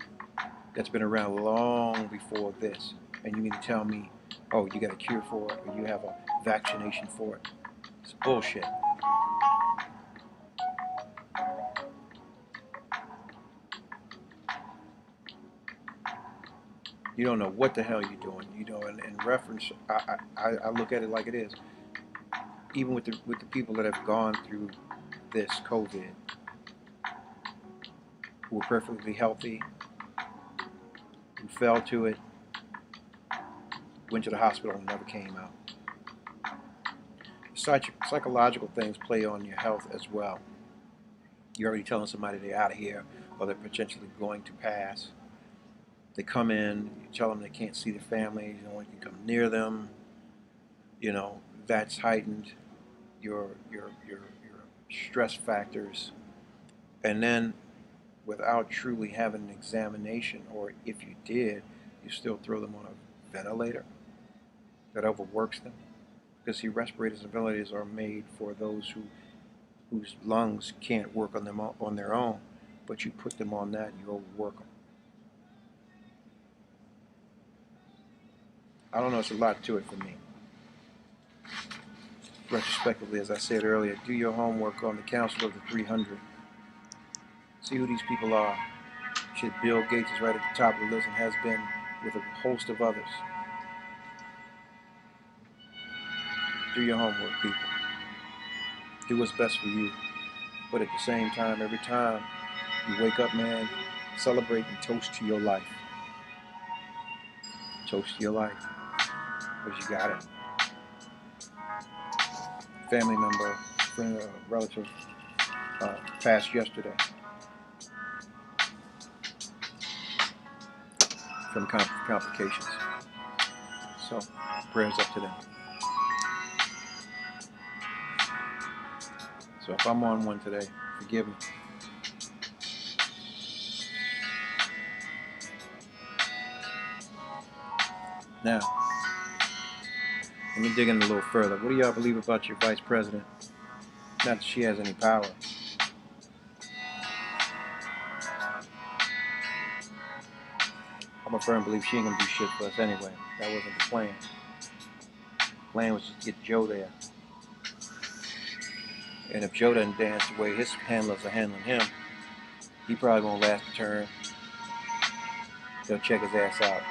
that's been around long before this, and you mean to tell me, oh, you got a cure for it, or you have a vaccination for it? It's bullshit. You don't know what the hell you're doing. You know, in reference, I look at it like it is. Even with the people that have gone through this COVID, who were perfectly healthy, who fell to it, went to the hospital and never came out. Psychological things play on your health as well. You're already telling somebody they're out of here, or they're potentially going to pass. They come in, you tell them they can't see their family, no one can come near them. You know, that's heightened your stress factors. And then, without truly having an examination, or if you did, you still throw them on a ventilator. That overworks them. Because see, respirators and ventilators are made for those whose lungs can't work on them on their own, but you put them on that and you overwork them. I don't know, it's a lot to it for me. Retrospectively, as I said earlier, do your homework on the Council of the 300. See who these people are. Shit, Bill Gates is right at the top of the list and has been with a host of others. Do your homework, people. Do what's best for you. But at the same time, every time you wake up, man, celebrate and toast to your life. Toast to your life. Because you got it. Family member, friend, relative passed yesterday from complications. So, prayers up to them. So if I'm on one today, forgive me. Now, let me dig in a little further. What do y'all believe about your vice president? Not that she has any power. I'm a firm believer she ain't gonna do shit for us anyway. That wasn't the plan. The plan was just to get Joe there. And if Joe doesn't dance the way his handlers are handling him, he probably won't last a turn. They'll check his ass out.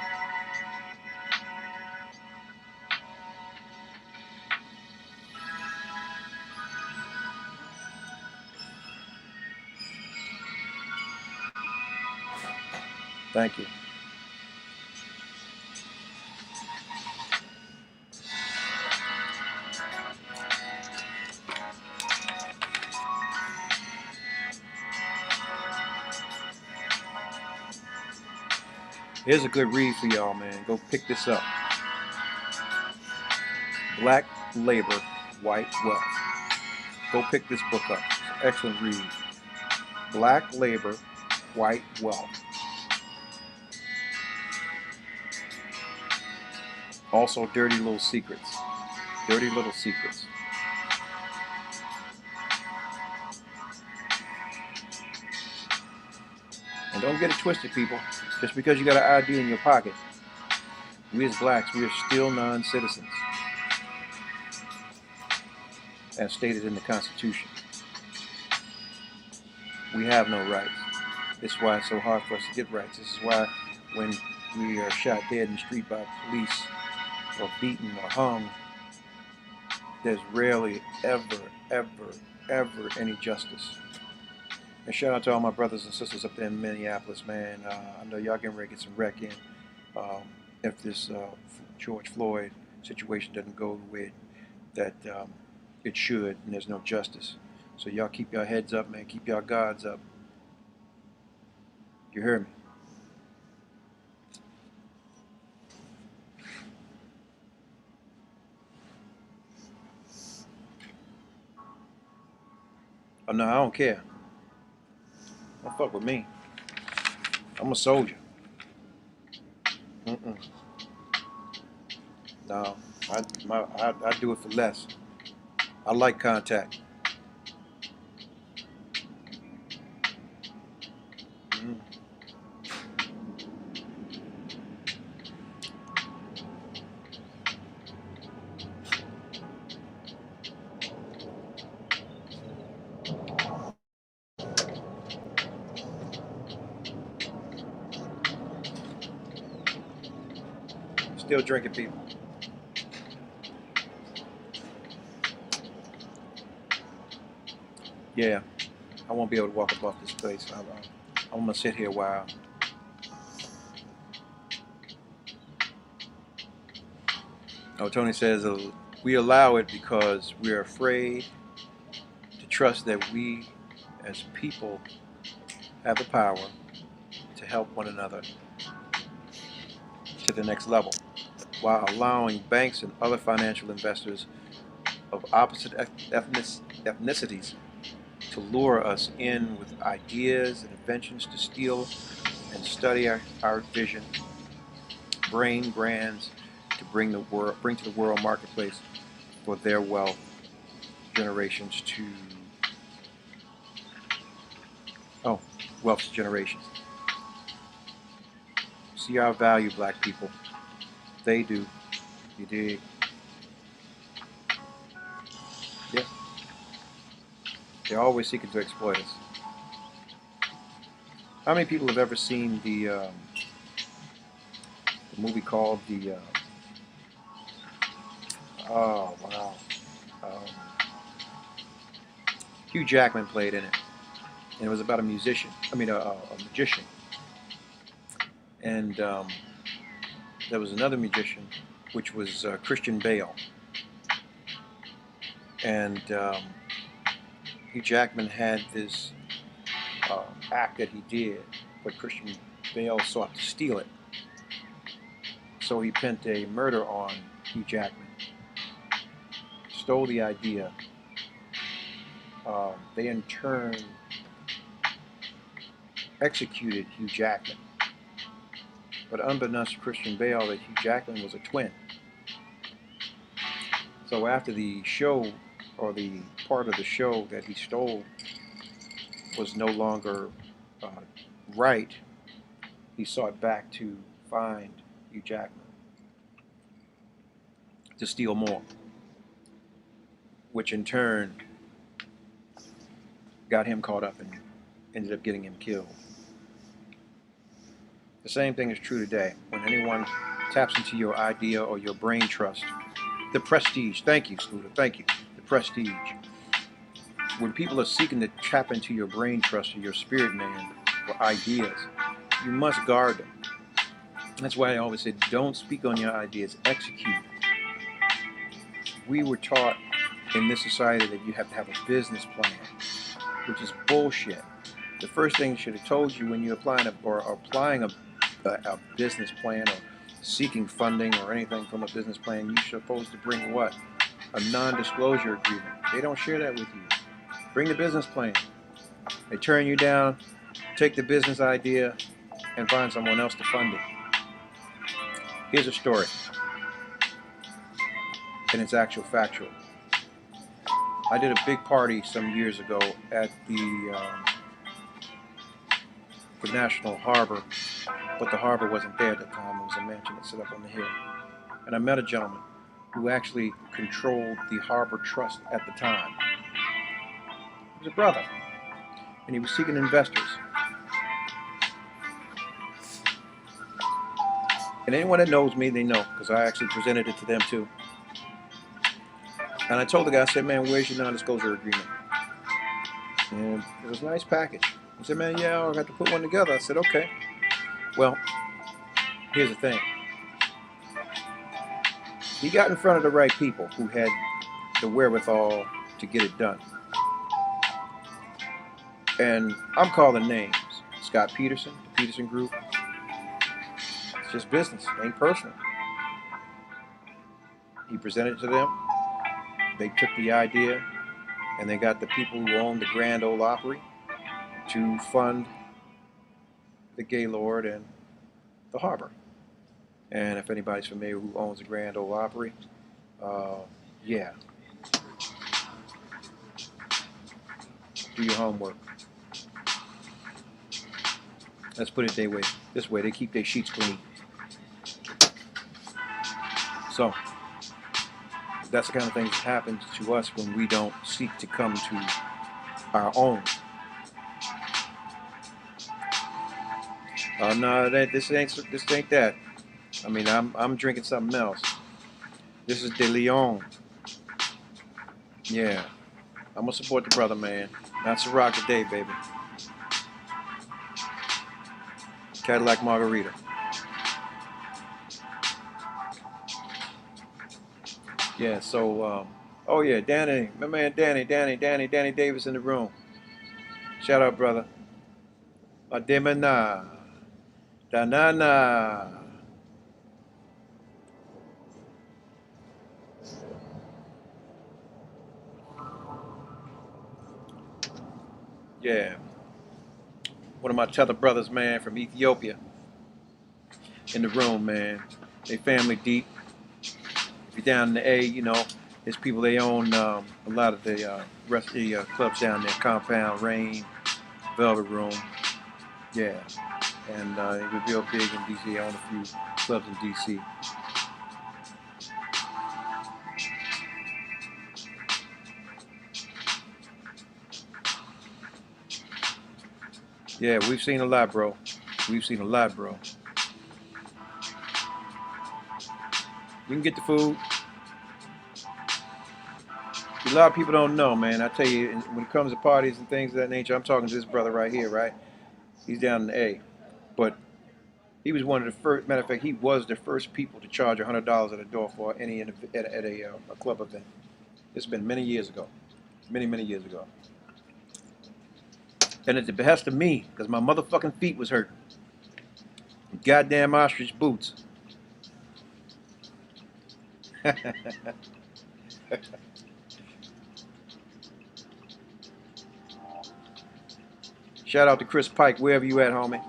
Thank you. Here's a good read for y'all, man. Go pick this up. Black Labor, White Wealth. Go pick this book up. It's an excellent read. Black Labor, White Wealth. Also, Dirty Little Secrets. Dirty Little Secrets. And don't get it twisted, people. Just because you got an ID in your pocket, we as blacks, we are still non-citizens, as stated in the Constitution. We have no rights. This is why it's so hard for us to get rights. This is why when we are shot dead in the street by police, or beaten or hung, there's rarely ever any justice. And shout out to all my brothers and sisters up there in Minneapolis, man. I know y'all getting ready to get some wreck in if this George Floyd situation doesn't go the way that it should, and there's no justice. So y'all keep your heads up, man. Keep your guards up. You hear me? Oh no, I don't care. Don't fuck with me. I'm a soldier. No, I do it for less. I like contact. Mm. Still drinking, people. Yeah, I won't be able to walk above this place. I'm gonna sit here a while. Oh, Tony says we allow it because we're afraid to trust that we, as people, have the power to help one another to the next level, while allowing banks and other financial investors of opposite ethnicities to lure us in with ideas and inventions to steal and study our vision, brain brands to bring to the world marketplace for their wealth generations to wealth generations. See our value, black people. They do. You dig? Yeah. They're always seeking to exploit us. How many people have ever seen the movie called oh wow, um, Hugh Jackman played in it, and it was about a musician. I mean, a magician, and there was another magician, which was Christian Bale, and Hugh Jackman had this act that he did, but Christian Bale sought to steal it. So he pinned a murder on Hugh Jackman, stole the idea. They in turn executed Hugh Jackman. But unbeknownst to Christian Bale, that Hugh Jackman was a twin. So after the show, or the part of the show that he stole was no longer right, he sought back to find Hugh Jackman to steal more, which in turn got him caught up and ended up getting him killed. The same thing is true today. When anyone taps into your idea or your brain trust, the prestige, thank you, Scooter, thank you, the prestige. When people are seeking to tap into your brain trust or your spirit man for ideas, you must guard them. That's why I always say, don't speak on your ideas, execute. We were taught in this society that you have to have a business plan, which is bullshit. The first thing I should have told you when you're applying a business plan or seeking funding or anything from a business plan, you're supposed to bring what? A non-disclosure agreement. They don't share that with you. Bring the business plan. They turn you down, take the business idea, and find someone else to fund it. Here's a story, and it's actual factual. I did a big party some years ago at the National Harbor, but the harbor wasn't there at the time. It was a mansion that set up on the hill. And I met a gentleman who actually controlled the harbor trust at the time. He was a brother, and he was seeking investors. And anyone that knows me, they know, because I actually presented it to them too. And I told the guy, I said, man, where's your non-disclosure agreement? And it was a nice package. He said, man, yeah, I got to put one together. I said, okay. Well, here's the thing. He got in front of the right people who had the wherewithal to get it done. And I'm calling names. Scott Peterson, the Peterson Group. It's just business, it ain't personal. He presented it to them. They took the idea, and they got the people who own the Grand Ole Opry to fund the Gaylord and the Harbor. And if anybody's familiar who owns the Grand Ole Opry, yeah, do your homework. Let's put it this way, they keep their sheets clean. So that's the kind of things that happens to us when we don't seek to come to our own. No, this ain't that. I mean, I'm drinking something else. This is De Leon. Yeah, I'm gonna support the brother, man. Not Ciroc today, baby. Cadillac Margarita. Yeah. So, oh yeah, Danny, my man, Danny Davis in the room. Shout out, brother. Ademana, Danana. Yeah. One of my tether brothers, man, from Ethiopia, in the room, man. They family deep. If you're down in the A, you know, there's people, they own a lot of the rest of the clubs down there. Compound, Rain, Velvet Room. Yeah. And they were real big in D.C. They own a few clubs in D.C. Yeah, we've seen a lot, bro. We've seen a lot, bro. We can get the food. A lot of people don't know, man. I tell you, when it comes to parties and things of that nature, I'm talking to this brother right here, right? He's down in the A. But he was one of the first, matter of fact, he was the first people to charge $100 at a door for any at a club event. It's been many years ago. Many years ago. And at the behest of me, because my motherfucking feet was hurting. Goddamn ostrich boots. Shout out to Chris Pike, wherever you at, homie.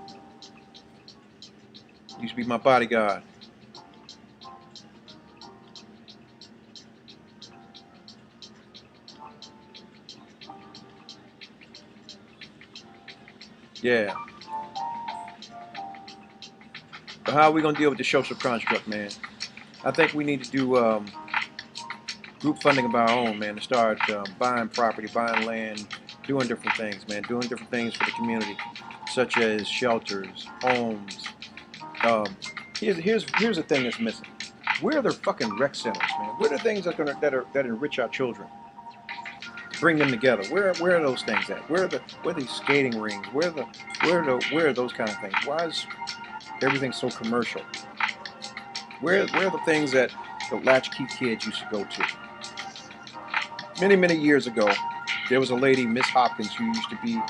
Used to be my bodyguard. Yeah. But how are we going to deal with the social construct, man? I think we need to do group funding of our own, man, to start buying property, buying land, doing different things, man, doing different things for the community, such as shelters, homes. Here's the thing that's missing. Where are the fucking rec centers, man? Where are the things that enrich our children? Bring them together. Where are those things at? Where are these skating rings? Where are those kind of things? Why is everything so commercial? Where are the things that the latchkey kids used to go to? Many years ago, there was a lady, Miss Hopkins, who used to be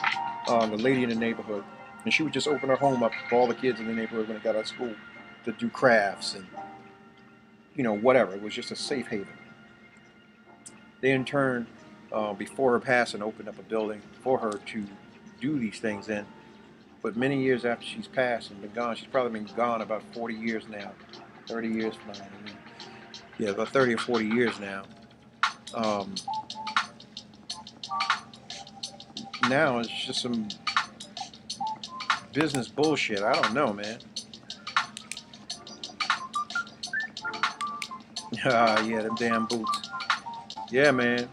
the lady in the neighborhood, and she would just open her home up for all the kids in the neighborhood when they got out of school to do crafts and, you know, whatever. It was just a safe haven. They in turn, before her passing, opened up a building for her to do these things in. But many years after she's passed and been gone, she's probably been gone about 40 years now, 30 years from now. I mean, yeah, about 30 or 40 years now. Now it's just some business bullshit. I don't know, man. Yeah, them damn boots. Yeah, man.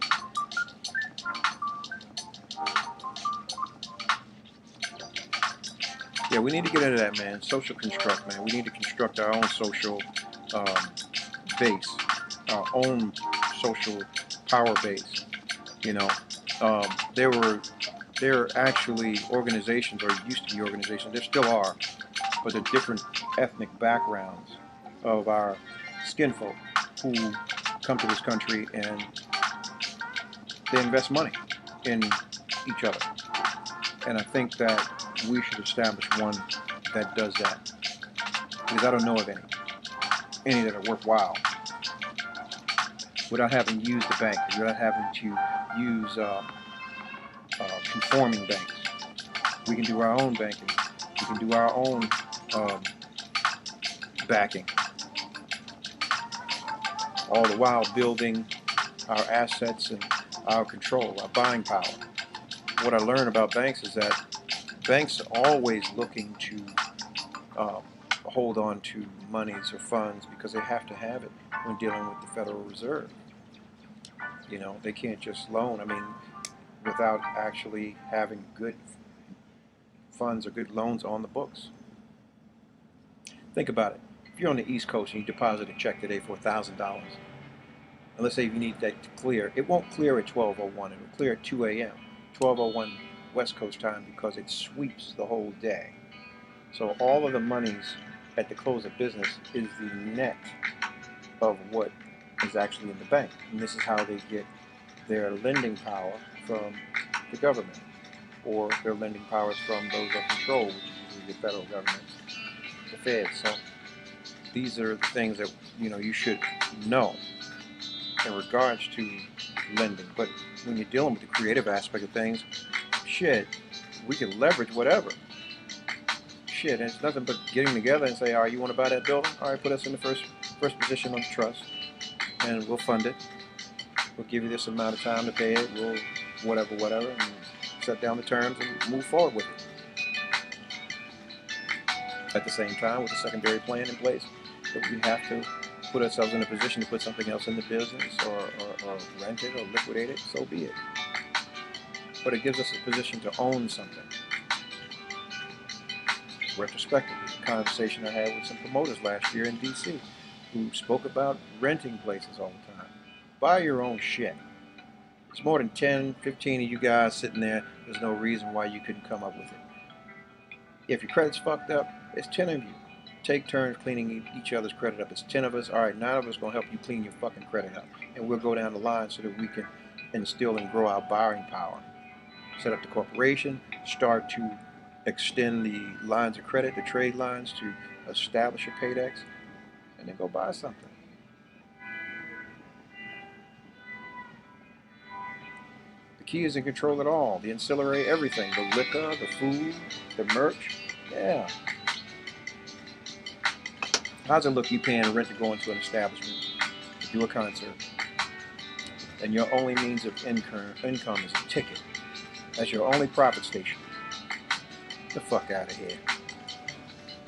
Yeah, we need to get into that, man. Social construct, man. We need to construct our own social base, our own social power base. You know, there are actually organizations, or used to be organizations. There still are, but they're different ethnic backgrounds of our skinfolk who come to this country and they invest money in each other. And I think that we should establish one that does that, because I don't know of any that are worthwhile, without having to use the bank, without having to use conforming banks. We can do our own banking We can do our own backing, all the while building our assets and our control, our buying power. What I learned about banks is that banks are always looking to hold on to monies or funds because they have to have it when dealing with the Federal Reserve. You know, they can't just loan. I mean, without actually having good funds or good loans on the books. Think about it. If you're on the East Coast and you deposit a check today for $1,000, and let's say you need that to clear, it won't clear at 12:01. It will clear at 2 a.m., 12:01 West Coast time, because it sweeps the whole day. So all of the monies at the close of business is the net of what is actually in the bank. And this is how they get their lending power from the government, or their lending powers from those that control, which is usually the federal government, the Fed. So these are the things that you should know in regards to lending. But when you're dealing with the creative aspect of things, shit, we can leverage whatever. Shit, and it's nothing but getting together and say, all right, you want to buy that building? All right, put us in the first position on the trust, and we'll fund it. We'll give you this amount of time to pay it. We'll whatever, and set down the terms and move forward with it. At the same time, with a secondary plan in place, that we have to put ourselves in a position to put something else in the business, or rent it or liquidate it, so be it. But it gives us a position to own something. Retrospectively, a conversation I had with some promoters last year in D.C. who spoke about renting places all the time. Buy your own shit. There's more than 10, 15 of you guys sitting there. There's no reason why you couldn't come up with it. If your credit's fucked up, it's 10 of you. Take turns cleaning each other's credit up. It's 10 of us. All right, 9 of us going to help you clean your fucking credit up. And we'll go down the line so that we can instill and grow our buying power. Set up the corporation, start to extend the lines of credit, the trade lines, to establish a Paydex, and then go buy something. The key is in control of it all. The ancillary, everything. The liquor, the food, the merch. Yeah. How's it look you paying rent to go into an establishment, to do a concert, and your only means of income is a ticket? That's your only profit station. Get the fuck out of here.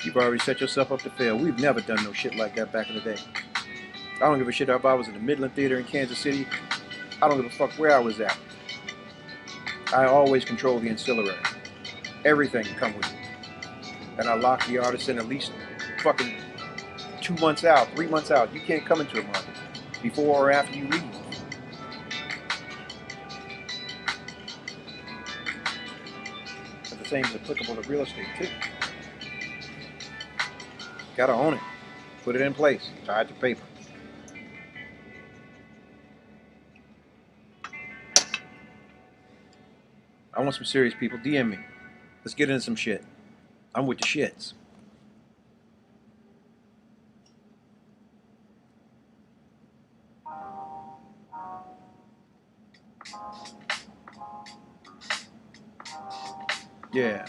You've already set yourself up to fail. We've never done no shit like that back in the day. I don't give a shit if I was in the Midland Theater in Kansas City. I don't give a fuck where I was at. I always control the ancillary. Everything can come with it. And I lock the artist in at least fucking 2 months out, 3 months out. You can't come into a market before or after you leave. But the same is applicable to real estate too. Gotta own it. Put it in place. Tie it to paper. I want some serious people. DM me. Let's get into some shit. I'm with the shits. Yeah.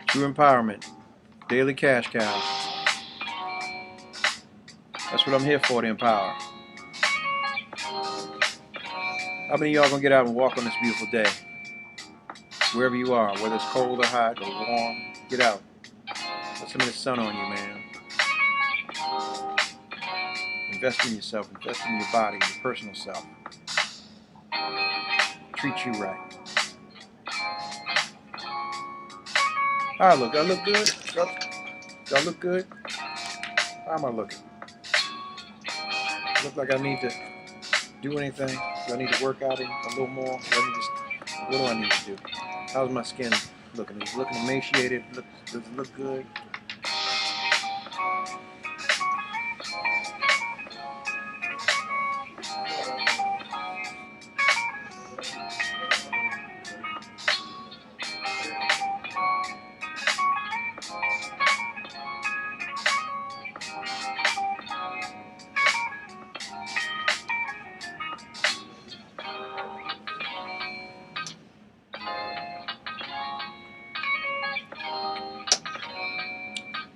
True empowerment. Daily cash cow. That's what I'm here for, to empower. How many of y'all gonna get out and walk on this beautiful day? Wherever you are, whether it's cold or hot or warm, get out. Put some of the sun on you, man. Invest in yourself. Invest in your body, your personal self. Treat you right. How I look? Do I look good? Do I look good? How am I looking? Look like I need to do anything? Do I need to work out a little more? What do I need to do? How's my skin looking? Is it looking emaciated? Does it look good?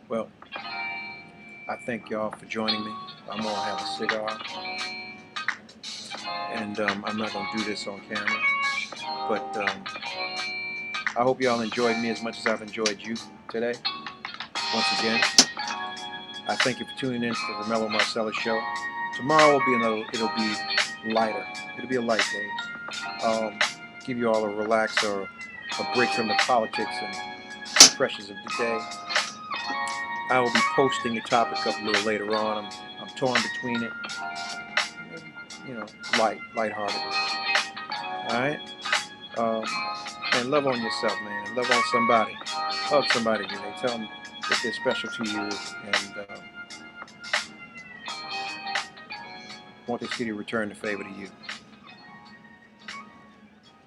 Well, I thank y'all for joining me. I'm gonna have a cigar, and I'm not gonna do this on camera, but I hope y'all enjoyed me as much as I've enjoyed you today. Once again, I thank you for tuning in to the Romello Marcellous show. Tomorrow will be it'll be lighter. It'll be a light day. Give you all a relax or a break from the politics and pressures of the day. I will be posting the topic up a little later on. I'm torn between it. You know, lighthearted. All right. And love on yourself, man. Love on somebody. Hug somebody today. Tell them that they're special to you, and want to see you return the favor to you.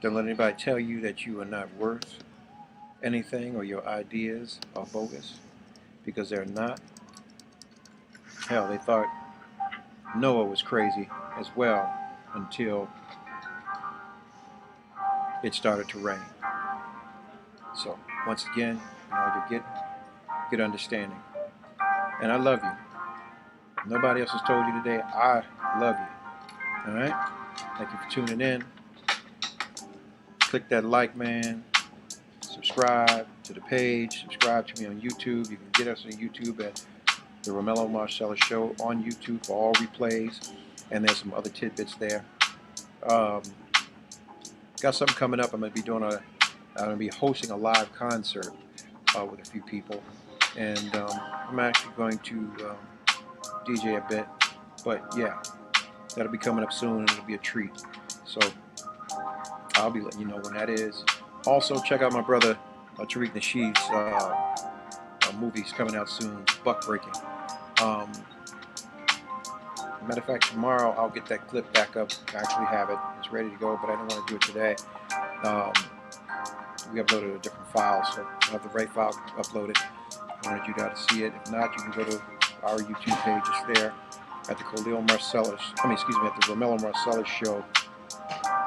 Don't let anybody tell you that you are not worth anything or your ideas are bogus, because they're not. Hell, they thought Noah was crazy as well until it started to rain. So once again, you get understanding. And I love you. Nobody else has told you today, I love you. All right? Thank you for tuning in. Click that like, man. Subscribe to the page. Subscribe to me on YouTube. You can get us on YouTube at the Romello Marcellous Show on YouTube for all replays. And there's some other tidbits there. Got something coming up. I'm going to be hosting a live concert with a few people. And I'm actually going to DJ a bit. But yeah, that'll be coming up soon, and it'll be a treat. So I'll be letting you know when that is. Also, check out my brother Tariq Nasheed's movie's coming out soon, Buck Breaking. Matter of fact, tomorrow I'll get that clip back up. I actually have it. It's ready to go, but I didn't want to do it today. We uploaded a different file, so I have the right file uploaded. I wanted you guys to see it. If not, you can go to our YouTube page. It's there at the Romello Marcellous. At the Romello Marcellous Show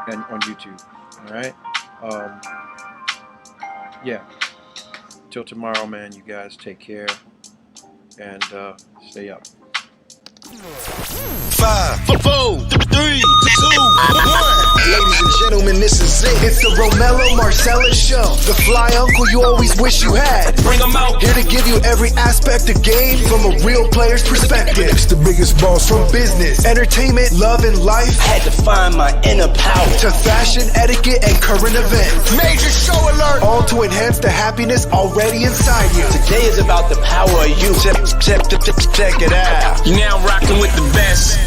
and on YouTube. All right. Yeah. Till tomorrow, man. You guys take care and stay up. 5, 4, 3, 2, 1. Ladies and gentlemen, this is it. It's the Romello Marcellous Show. The fly uncle you always wish you had. Bring 'em out. Here to give you every aspect of game from a real player's perspective. It's the biggest boss from business, entertainment, love, and life. Had to find my inner power. To fashion, etiquette, and current events. Major show alert! All to enhance the happiness already inside you. Today is about the power of you. Check it out. You now rocking with the best.